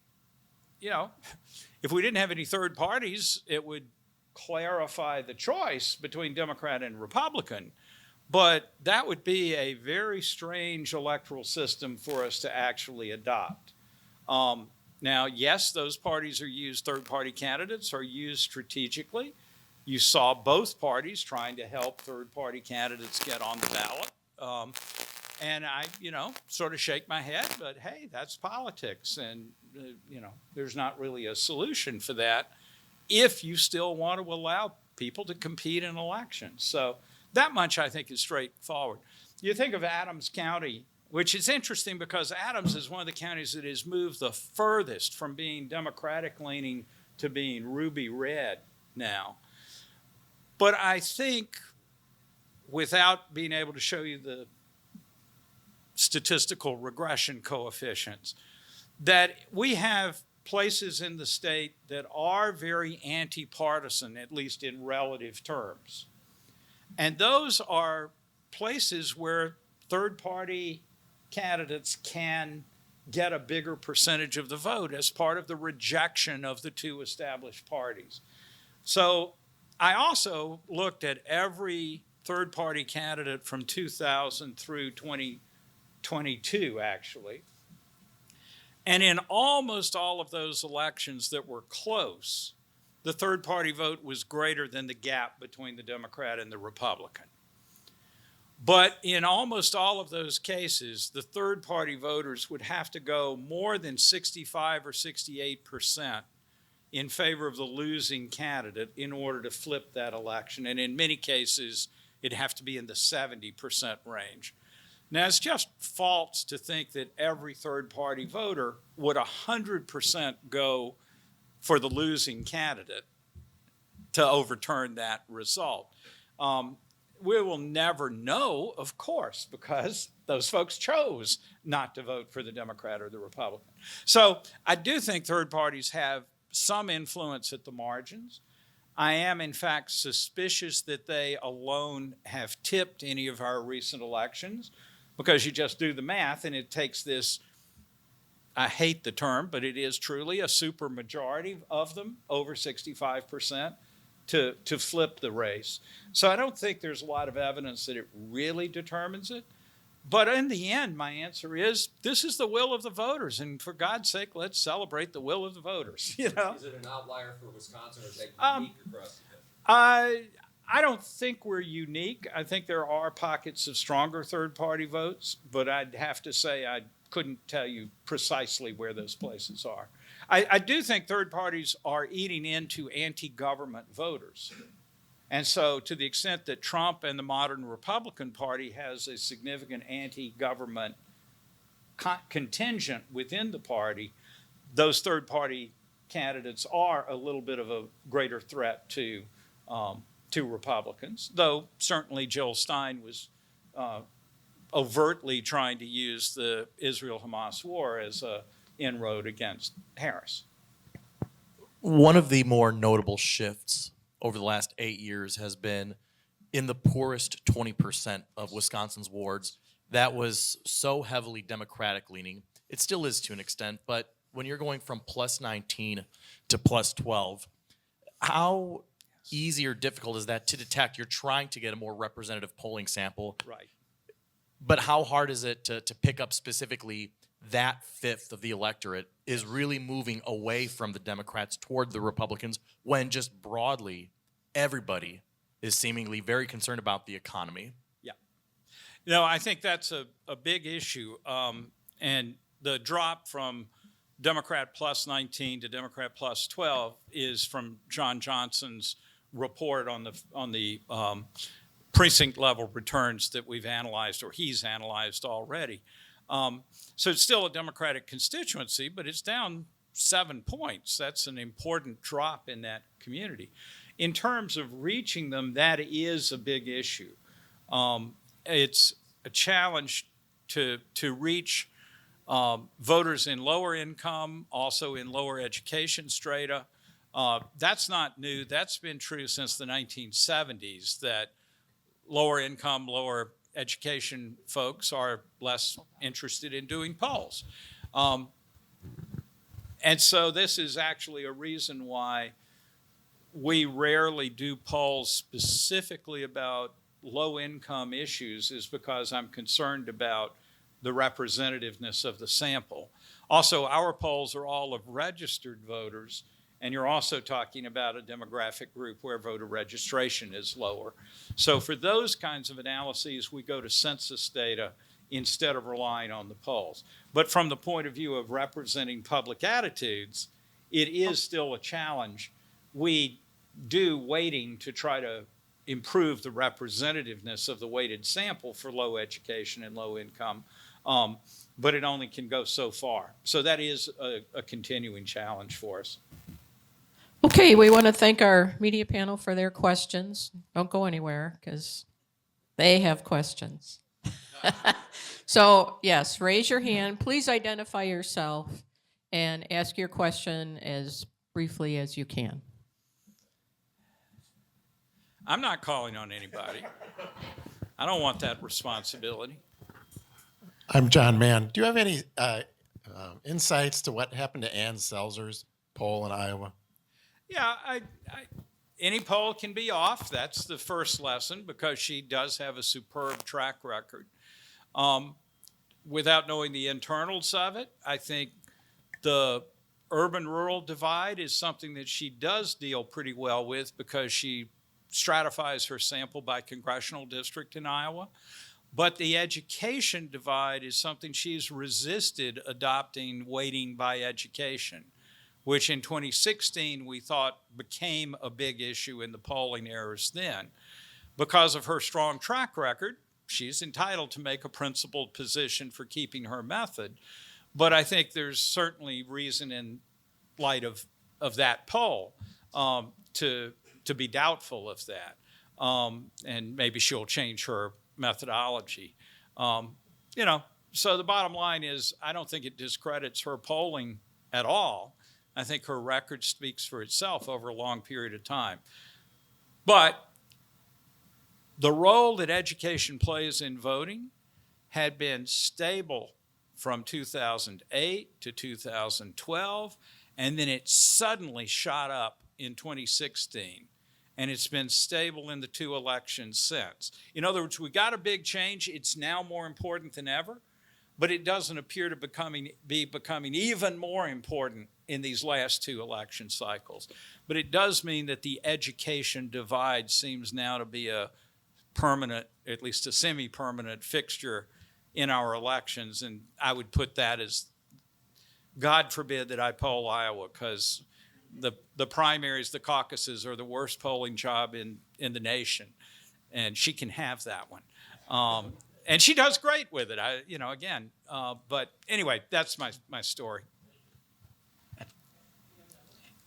if we didn't have any third parties, it would clarify the choice between Democrat and Republican. But that would be a very strange electoral system for us to actually adopt. Now, yes, those parties are used, third-party candidates are used strategically. You saw both parties trying to help third-party candidates get on the ballot. And I, sort of shake my head, but hey, that's politics. And, there's not really a solution for that if you still want to allow people to compete in elections. So that much, I think, is straightforward. You think of Adams County, which is interesting because Adams is one of the counties that has moved the furthest from being Democratic-leaning to being ruby red now. But I think, without being able to show you the statistical regression coefficients, that we have places in the state that are very anti-partisan, at least in relative terms. And those are places where third-party candidates can get a bigger percentage of the vote as part of the rejection of the two established parties. So I also looked at every third-party candidate from 2000 through 2022, actually. And in almost all of those elections that were close, the third-party vote was greater than the gap between the Democrat and the Republican. But in almost all of those cases, the third-party voters would have to go more than 65 or 68% in favor of the losing candidate in order to flip that election. And in many cases, it'd have to be in the 70% range. Now, it's just false to think that every third-party voter would 100% go for the losing candidate to overturn that result. We will never know, of course, because those folks chose not to vote for the Democrat or the Republican. So I do think third parties have some influence at the margins. I am, in fact, suspicious that they alone have tipped any of our recent elections, because you just do the math and it takes this, I hate the term, but it is truly a super majority of them, over 65%, to flip the race. So I don't think there's a lot of evidence that it really determines it. But in the end, my answer is, this is the will of the voters. And for God's sake, let's celebrate the will of the voters. Is it an outlier for Wisconsin, or is that unique across the country? I don't think we're unique. I think there are pockets of stronger third-party votes, but I'd have to say I couldn't tell you precisely where those places are. I do think third parties are eating into anti-government voters. And so to the extent that Trump and the modern Republican Party has a significant anti-government contingent within the party, those third-party candidates are a little bit of a greater threat to Republicans, though certainly Jill Stein was overtly trying to use the Israel-Hamas war as an inroad against Harris. One of the more notable shifts over the last 8 years has been in the poorest 20% of Wisconsin's wards. That was so heavily Democratic leaning. It still is to an extent, but when you're going from plus 19 to plus 12, how easy or difficult is that to detect? You're trying to get a more representative polling sample. Right. But how hard is it to pick up specifically that fifth of the electorate is really moving away from the Democrats toward the Republicans, when just broadly everybody is seemingly very concerned about the economy. Yeah. No, I think that's a big issue. And the drop from Democrat plus 19 to Democrat plus 12 is from John Johnson's report on the precinct level returns that we've analyzed, or he's analyzed already. So it's still a Democratic constituency, but it's down 7 points. That's an important drop in that community. In terms of reaching them, that is a big issue. It's a challenge to reach voters in lower income, also in lower education strata. That's not new. That's been true since the 1970s, that lower income, lower education folks are less interested in doing polls. And so this is actually a reason why we rarely do polls specifically about low-income issues, is because I'm concerned about the representativeness of the sample. Also, our polls are all of registered voters, and you're also talking about a demographic group where voter registration is lower. So for those kinds of analyses, we go to census data instead of relying on the polls. But from the point of view of representing public attitudes, it is still a challenge. We do weighting to try to improve the representativeness of the weighted sample for low education and low income, but it only can go so far. So that is a continuing challenge for us. Okay, we want to thank our media panel for their questions. Don't go anywhere because they have questions. So, yes, raise your hand. Please identify yourself and ask your question as briefly as you can. I'm not calling on anybody. I don't want that responsibility. I'm John Mann. Do you have any insights to what happened to Ann Selzer's poll in Iowa? Yeah, any poll can be off. That's the first lesson, because she does have a superb track record. Without knowing the internals of it, I think the urban-rural divide is something that she does deal pretty well with, because she stratifies her sample by congressional district in Iowa. But the education divide is something she's resisted adopting weighting by education, which in 2016 we thought became a big issue in the polling errors then. Because of her strong track record, she's entitled to make a principled position for keeping her method. But I think there's certainly reason in light of that poll to be doubtful of that. And maybe she'll change her methodology. So the bottom line is, I don't think it discredits her polling at all. I think her record speaks for itself over a long period of time. But the role that education plays in voting had been stable from 2008 to 2012, and then it suddenly shot up in 2016. And it's been stable in the two elections since. In other words, we got a big change. It's now more important than ever, but it doesn't appear to be becoming even more important in these last two election cycles. But it does mean that the education divide seems now to be a permanent, at least a semi-permanent fixture in our elections. And I would put that as, God forbid that I poll Iowa, because the primaries, the caucuses are the worst polling job in the nation, and she can have that one. And she does great with it, but anyway, that's my story.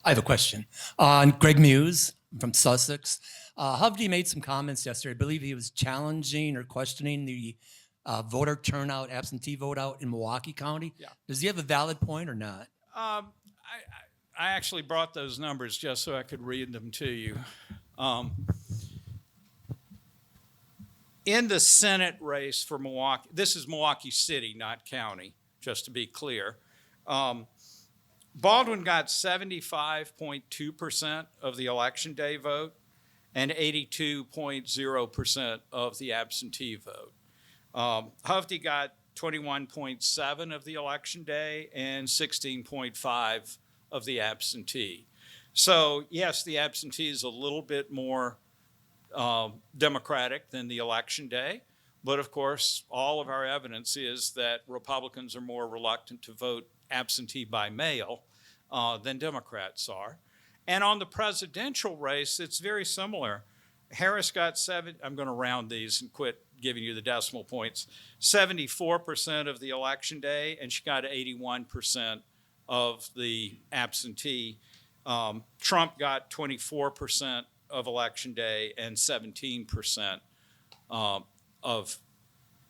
I have a question. Greg Muse from Sussex. Hovde made some comments yesterday. I believe he was challenging or questioning the voter turnout, absentee vote out in Milwaukee County. Yeah. Does he have a valid point or not? I actually brought those numbers just so I could read them to you. In the Senate race for Milwaukee, this is Milwaukee City, not county, just to be clear. Baldwin got 75.2% of the election day vote and 82.0% of the absentee vote. Hovde got 21.7 of the election day and 16.5 of the absentee. So yes, the absentee is a little bit more Democratic than the election day. But of course, all of our evidence is that Republicans are more reluctant to vote absentee by mail than Democrats are. And on the presidential race, it's very similar. Harris got I'm going to round these and quit giving you the decimal points, 74% of the election day, and she got 81% of the absentee. Trump got 24% of election day and 17% of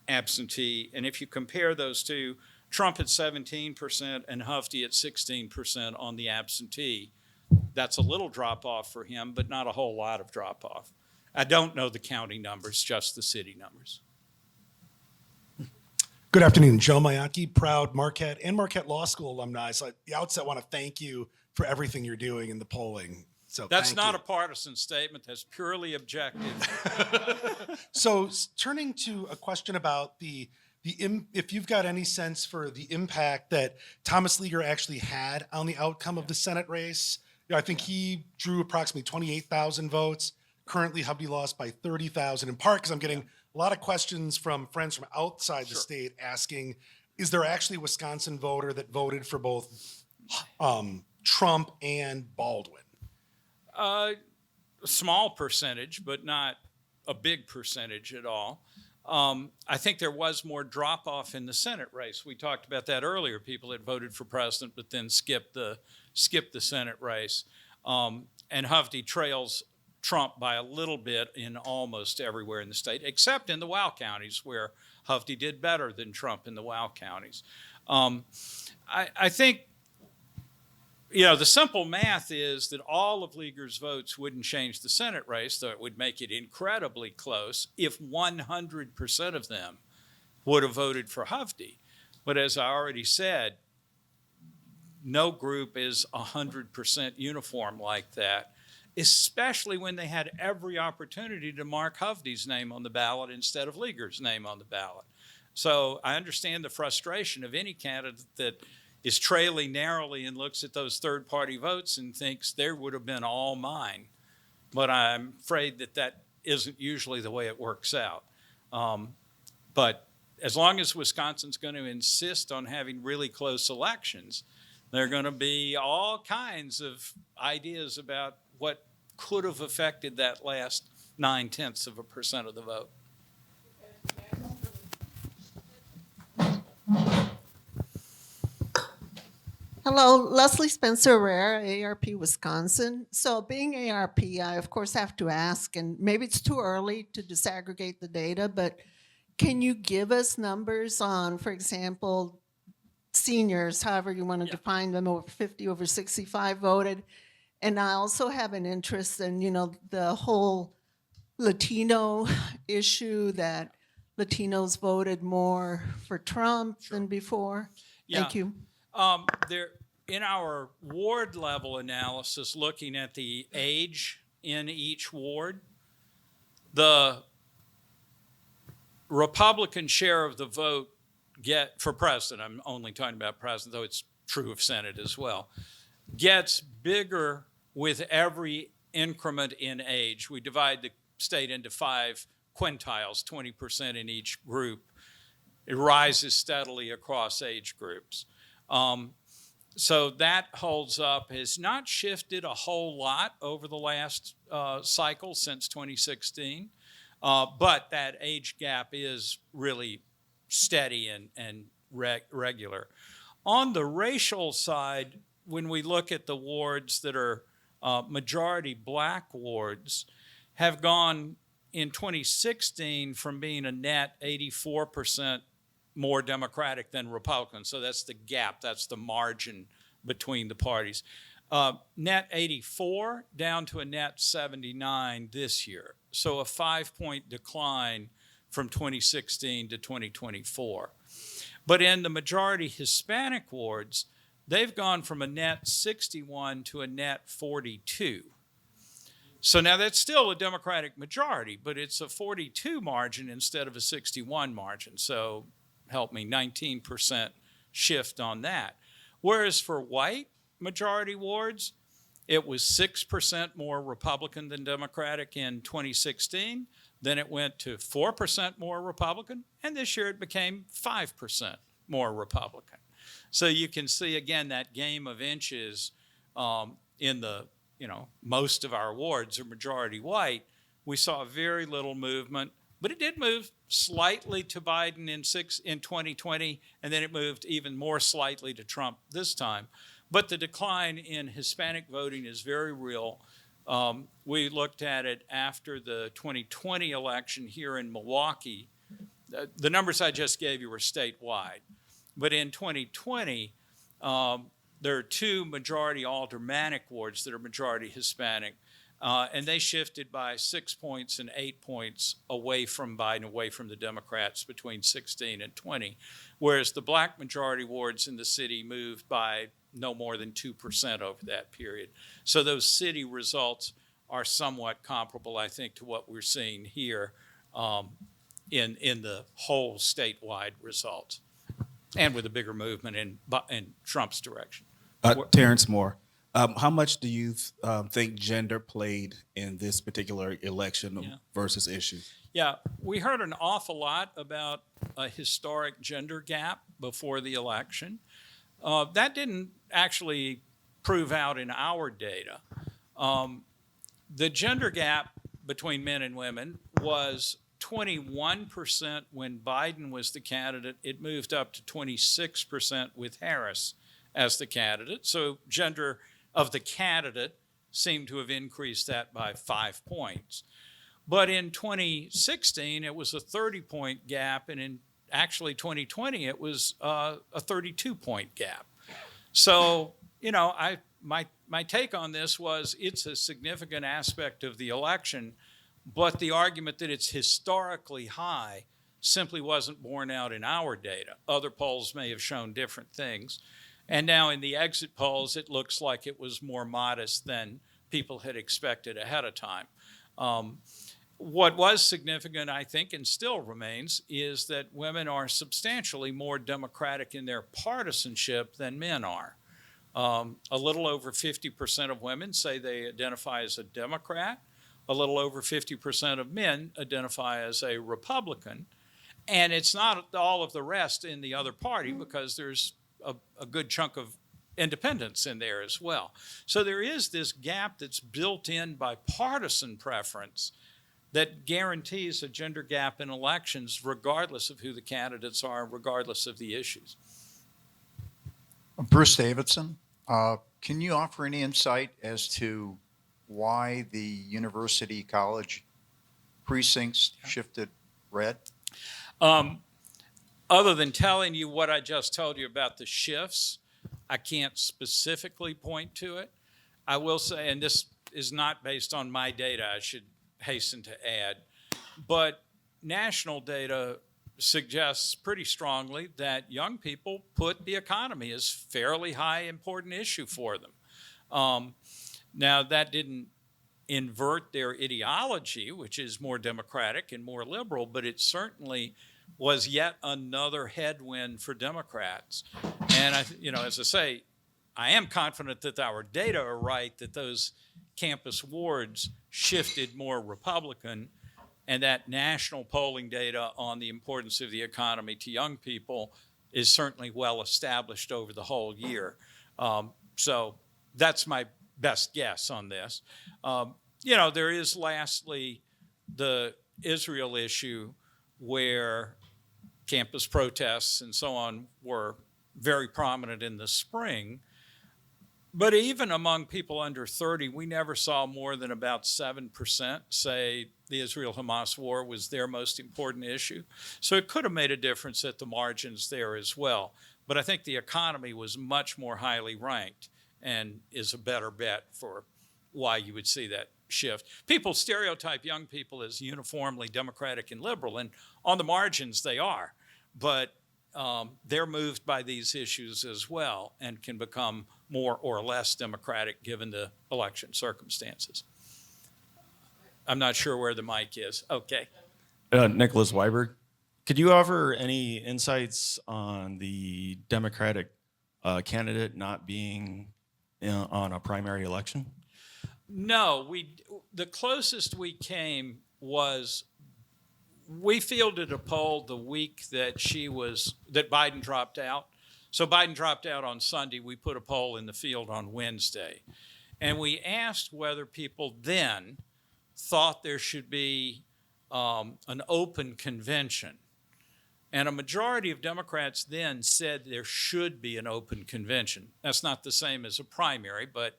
absentee. And if you compare those two, Trump at 17% and Hovde at 16% on the absentee. That's a little drop off for him, but not a whole lot of drop off. I don't know the county numbers, just the city numbers. Good afternoon, Joe Mayaki, proud Marquette and Marquette Law School alumni. So at the outset, I want to thank you for everything you're doing in the polling. So that's not a partisan statement. That's purely objective. So turning to a question about if you've got any sense for the impact that Thomas Leaguer actually had on the outcome of the Senate race. I think he drew approximately 28,000 votes. Currently, Hovde lost by 30,000, in part because I'm getting a lot of questions from friends from outside the state asking, is there actually a Wisconsin voter that voted for both Trump and Baldwin? A small percentage, but not a big percentage at all. I think there was more drop off in the Senate race. We talked about that earlier. People that voted for president, but then skipped the Senate race. And Hovde trails Trump by a little bit in almost everywhere in the state, except in the WOW counties where Hovde did better than Trump in the WOW counties. I think, the simple math is that all of Leaguer's votes wouldn't change the Senate race, though it would make it incredibly close if 100% of them would have voted for Hovde. But as I already said, no group is 100% uniform like that, especially when they had every opportunity to mark Hovde's name on the ballot instead of Leaguer's name on the ballot. So I understand the frustration of any candidate that is trailing narrowly and looks at those third-party votes and thinks there would have been all mine. But I'm afraid that isn't usually the way it works out. But as long as Wisconsin's going to insist on having really close elections, there are going to be all kinds of ideas about what could have affected that last 0.9% of the vote. Hello, Leslie Spencer-Rare, ARP Wisconsin. So being ARP, I of course have to ask, and maybe it's too early to disaggregate the data, but can you give us numbers on, for example, seniors, however you want to define them, over 50, over 65 voted? And I also have an interest in, the whole Latino issue, that Latinos voted more for Trump than before. Thank you. In our ward level analysis, looking at the age in each ward, the Republican share of the vote for president, I'm only talking about president, though it's true of Senate as well, gets bigger with every increment in age. We divide the state into 5 quintiles, 20% in each group. It rises steadily across age groups. So that holds up, has not shifted a whole lot over the last cycle since 2016, but that age gap is really steady and regular. On the racial side, when we look at the wards that are majority black wards, have gone in 2016 from being a net 84% more Democratic than Republican. So that's the gap, that's the margin between the parties. Net 84 down to a net 79 this year. So a 5-point decline from 2016 to 2024. But in the majority Hispanic wards, they've gone from a net 61 to a net 42. So now that's still a Democratic majority, but it's a 42 margin instead of a 61 margin. So help me, 19% shift on that. Whereas for white majority wards, It was 6% more Republican than Democratic in 2016. Then it went to 4% more Republican, and this year it became 5% more Republican. So you can see, again, that game of inches in the, most of our wards are majority white. We saw very little movement, but it did move slightly to Biden in 2020, and then it moved even more slightly to Trump this time. But the decline in Hispanic voting is very real. We looked at it after the 2020 election here in Milwaukee. The numbers I just gave you were statewide. But in 2020, there are 2 majority aldermanic wards that are majority Hispanic, and they shifted by 6 points and 8 points away from Biden, away from the Democrats between 16 and 20, whereas the black majority wards in the city moved by no more than 2% over that period. So those city results are somewhat comparable, I think, to what we're seeing here in the whole statewide results, and with a bigger movement in Trump's direction. Terrence Moore, how much do you think gender played in this particular election versus issue? Yeah, we heard an awful lot about a historic gender gap before the election. That didn't actually prove out in our data. The gender gap between men and women was 21% when Biden was the candidate. It moved up to 26% with Harris as the candidate. So gender of the candidate seemed to have increased that by 5 points. But in 2016, it was a 30-point gap, and in actually 2020, it was a 32-point gap. So, my take on this was it's a significant aspect of the election, but the argument that it's historically high simply wasn't borne out in our data. Other polls may have shown different things. And now in the exit polls, it looks like it was more modest than people had expected ahead of time. What was significant, I think, and still remains, is that women are substantially more Democratic in their partisanship than men are. A little over 50% of women say they identify as a Democrat. A little over 50% of men identify as a Republican. And it's not all of the rest in the other party, because there's a good chunk of independents in there as well. So there is this gap that's built in by partisan preference that guarantees a gender gap in elections, regardless of who the candidates are, regardless of the issues. Bruce Davidson, can you offer any insight as to why the university college precincts shifted red? Other than telling you what I just told you about the shifts, I can't specifically point to it. I will say, and this is not based on my data, I should hasten to add, but national data suggests pretty strongly that young people put the economy as fairly high important issue for them. Now, that didn't invert their ideology, which is more democratic and more liberal, but it certainly was yet another headwind for Democrats. And as I say, I am confident that our data are right, that those campus wards shifted more Republican, and that national polling data on the importance of the economy to young people is certainly well established over the whole year. So that's my best guess on this. There is lastly the Israel issue, where campus protests and so on were very prominent in the spring. But even among people under 30, we never saw more than about 7% say the Israel-Hamas war was their most important issue. So it could have made a difference at the margins there as well. But I think the economy was much more highly ranked and is a better bet for why you would see that shift. People stereotype young people as uniformly Democratic and liberal, and on the margins they are. But they're moved by these issues as well and can become more or less Democratic given the election circumstances. I'm not sure where the mic is. Okay. Nicholas Weiberg, could you offer any insights on the Democratic candidate not being on a primary election? No, the closest we came was we fielded a poll the week that Biden dropped out. So Biden dropped out on Sunday. We put a poll in the field on Wednesday. And we asked whether people then thought there should be an open convention. And a majority of Democrats then said there should be an open convention. That's not the same as a primary, but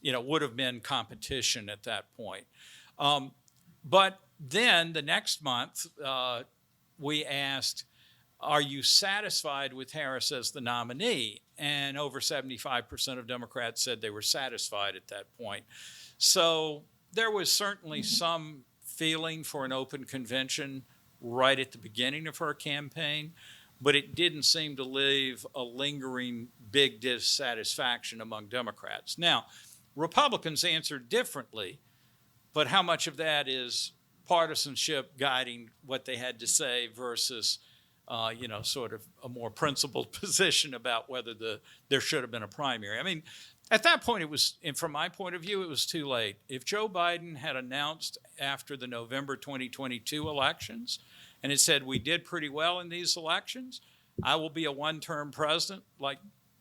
would have been competition at that point. But then the next month, we asked, are you satisfied with Harris as the nominee? And over 75% of Democrats said they were satisfied at that point. So there was certainly some feeling for an open convention right at the beginning of her campaign, but it didn't seem to leave a lingering big dissatisfaction among Democrats. Now, Republicans answered differently, but how much of that is partisanship guiding what they had to say versus sort of a more principled position about whether there should have been a primary. I mean, at that point, and from my point of view, it was too late. If Joe Biden had announced after the November 2022 elections and it said, we did pretty well in these elections, I will be a one-term president,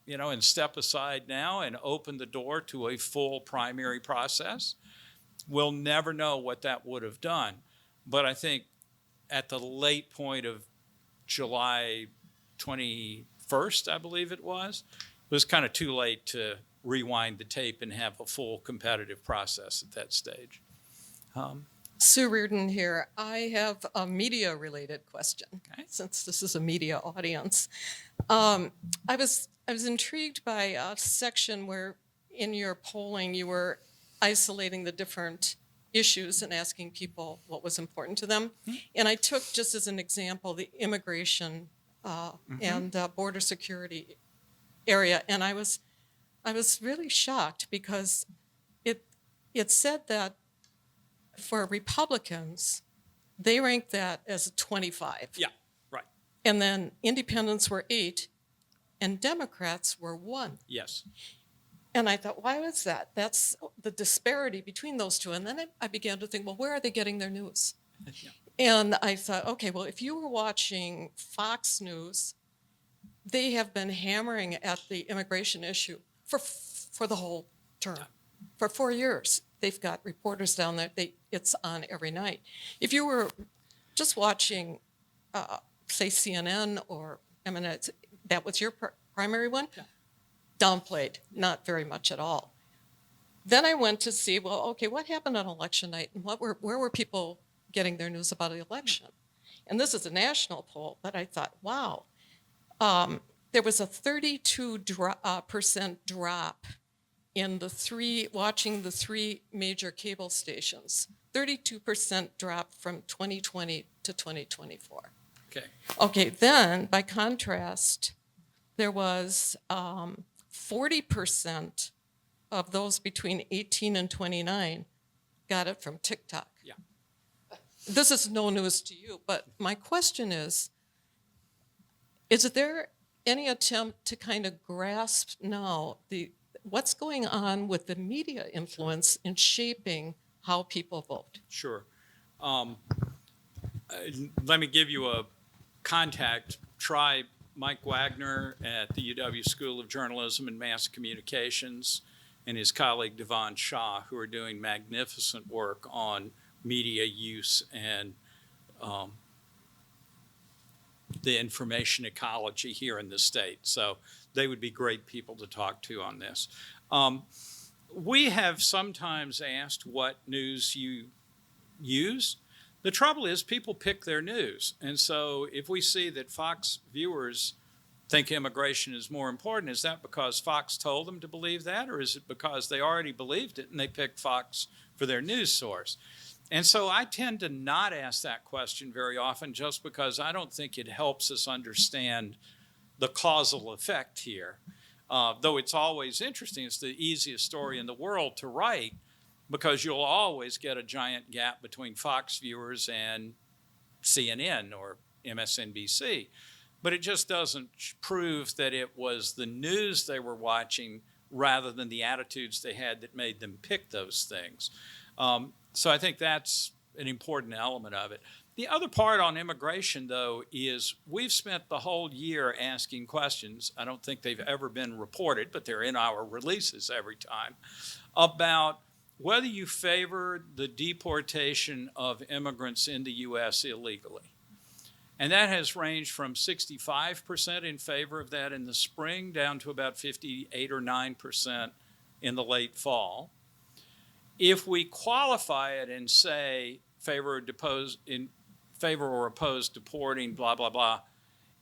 and step aside now and open the door to a full primary process, we'll never know what that would have done. But I think at the late point of July 21st, I believe it was kind of too late to rewind the tape and have a full competitive process at that stage. Sue Reardon here. I have a media-related question, since this is a media audience. I was intrigued by a section where in your polling you were isolating the different issues and asking people what was important to them. And I took, just as an example, the immigration and border security area. And I was really shocked because it said that for Republicans, they ranked that as a 25. Yeah, right. And then independents were 8 and Democrats were 1. Yes. And I thought, why was that? That's the disparity between those two. And then I began to think, well, where are they getting their news? Yeah. And I thought, okay, well, if you were watching Fox News, they have been hammering at the immigration issue for the whole term. For 4 years, they've got reporters down there. It's on every night. If you were just watching, say, CNN or that was your primary one, downplayed, not very much at all. Then I went to see, well, okay, what happened on election night and where were people getting their news about the election? And this is a national poll, but I thought, wow, there was a 32% drop in watching the 3 major cable stations. 32% drop from 2020 to 2024. Okay, then by contrast, there was 40% of those between 18 and 29 got it from TikTok. Yeah. This is no news to you, but my question is there any attempt to kind of grasp now what's going on with the media influence in shaping how people vote? Sure. Let me give you a contact. Try Mike Wagner at the UW School of Journalism and Mass Communications and his colleague Devon Shaw, who are doing magnificent work on media use and the information ecology here in the state. So they would be great people to talk to on this. We have sometimes asked what news you use. The trouble is people pick their news. And so if we see that Fox viewers think immigration is more important, is that because Fox told them to believe that, or is it because they already believed it and they picked Fox for their news source? And so I tend to not ask that question very often just because I don't think it helps us understand the causal effect here. Though it's always interesting, it's the easiest story in the world to write because you'll always get a giant gap between Fox viewers and CNN or MSNBC. But it just doesn't prove that it was the news they were watching rather than the attitudes they had that made them pick those things. So I think that's an important element of it. The other part on immigration, though, is we've spent the whole year asking questions. I don't think they've ever been reported, but they're in our releases every time, about whether you favor the deportation of immigrants in the U.S. illegally. And that has ranged from 65% in favor of that in the spring down to about 58 or 9% in the late fall. If we qualify it and say favor or oppose deporting, blah, blah, blah,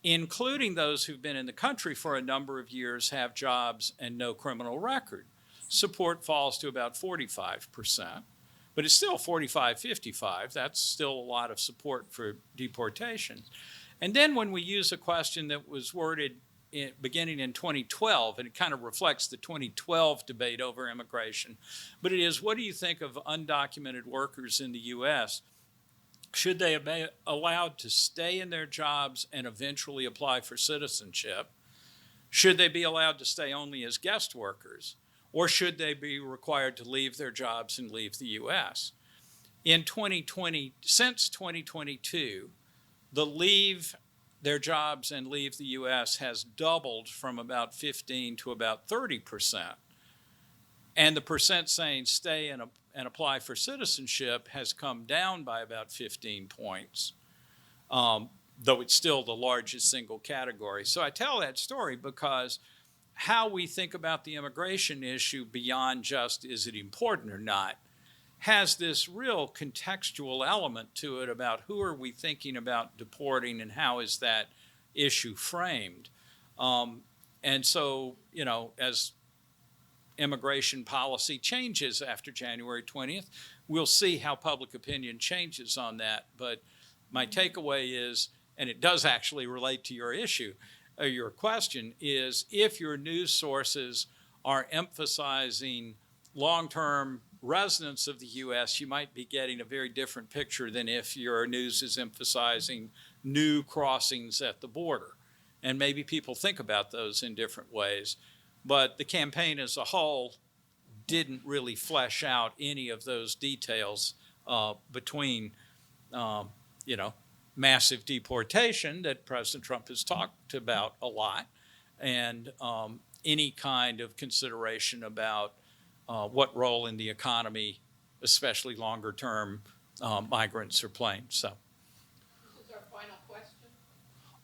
including those who've been in the country for a number of years, have jobs, and no criminal record, support falls to about 45%. But it's still 45-55. That's still a lot of support for deportation. And then when we use a question that was worded beginning in 2012, and it kind of reflects the 2012 debate over immigration, but it is, what do you think of undocumented workers in the U.S.? Should they be allowed to stay in their jobs and eventually apply for citizenship? Should they be allowed to stay only as guest workers? Or should they be required to leave their jobs and leave the U.S.? In 2020, since 2022, the leave their jobs and leave the U.S. has doubled from about 15 to about 30%. And the percent saying stay and apply for citizenship has come down by about 15 points, though it's still the largest single category. So I tell that story because how we think about the immigration issue beyond just is it important or not has this real contextual element to it about who are we thinking about deporting and how is that issue framed. And so, you know, as immigration policy changes after January 20th, we'll see how public opinion changes on that. But my takeaway is, and it does actually relate to your issue, your question, is if your news sources are emphasizing long-term residents of the U.S., you might be getting a very different picture than if your news is emphasizing new crossings at the border. And maybe people think about those in different ways. But the campaign as a whole didn't really flesh out any of those details between, you know, massive deportation that President Trump has talked about a lot and any kind of consideration about what role in the economy, especially longer term, migrants are playing. So, This is our final question.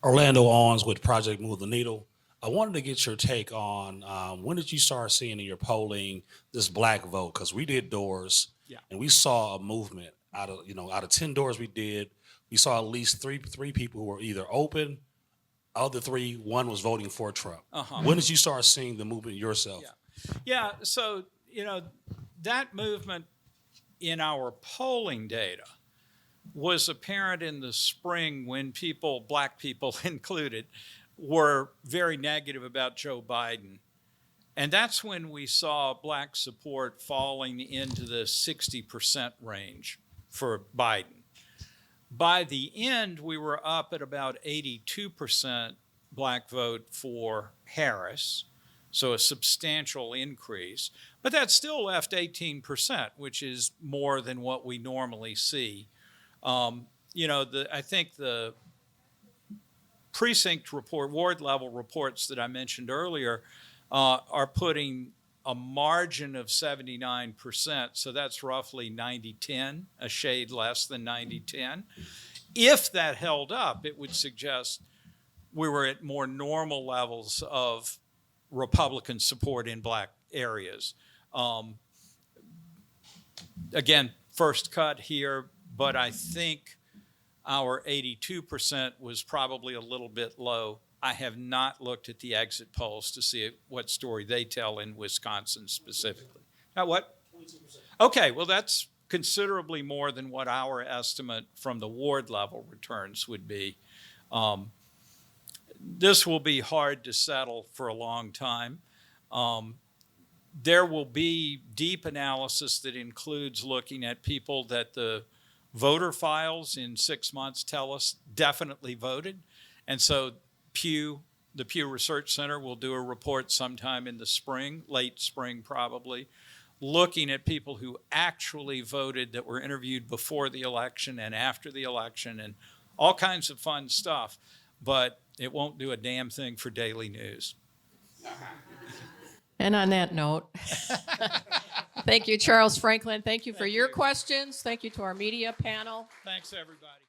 Orlando Owens with Project Move the Needle. I wanted to get your take on when did you start seeing in your polling this black vote? Because we did doors, and we saw a movement out of 10 doors we did. We saw at least three people who were either open. Other three, one was voting for Trump. When did you start seeing the movement yourself? Yeah. So, you know, that movement in our polling data was apparent in the spring when people, black people included, were very negative about Joe Biden. And that's when we saw black support falling into the 60% range for Biden. By the end, we were up at about 82% black vote for Harris, so a substantial increase. But that still left 18%, which is more than what we normally see. You know, I think the precinct report, ward level reports that I mentioned earlier are putting a margin of 79%, so that's roughly 90-10, a shade less than 90-10. If that held up, it would suggest we were at more normal levels of Republican support in black areas. Again, first cut here, but I think our 82% was probably a little bit low. I have not looked at the exit polls to see what story they tell in Wisconsin specifically. Now what? 22%. Okay, well that's considerably more than what our estimate from the ward level returns would be. This will be hard to settle for a long time. There will be deep analysis that includes looking at people that the voter files in 6 months tell us definitely voted. And so Pew the Pew Research Center will do a report sometime in the spring, late spring probably, looking at people who actually voted that were interviewed before the election and after the election and all kinds of fun stuff. But it won't do a damn thing for daily news. And on that note, thank you, Charles Franklin. Thank you for your questions. Thank you to our media panel. Thanks, everybody.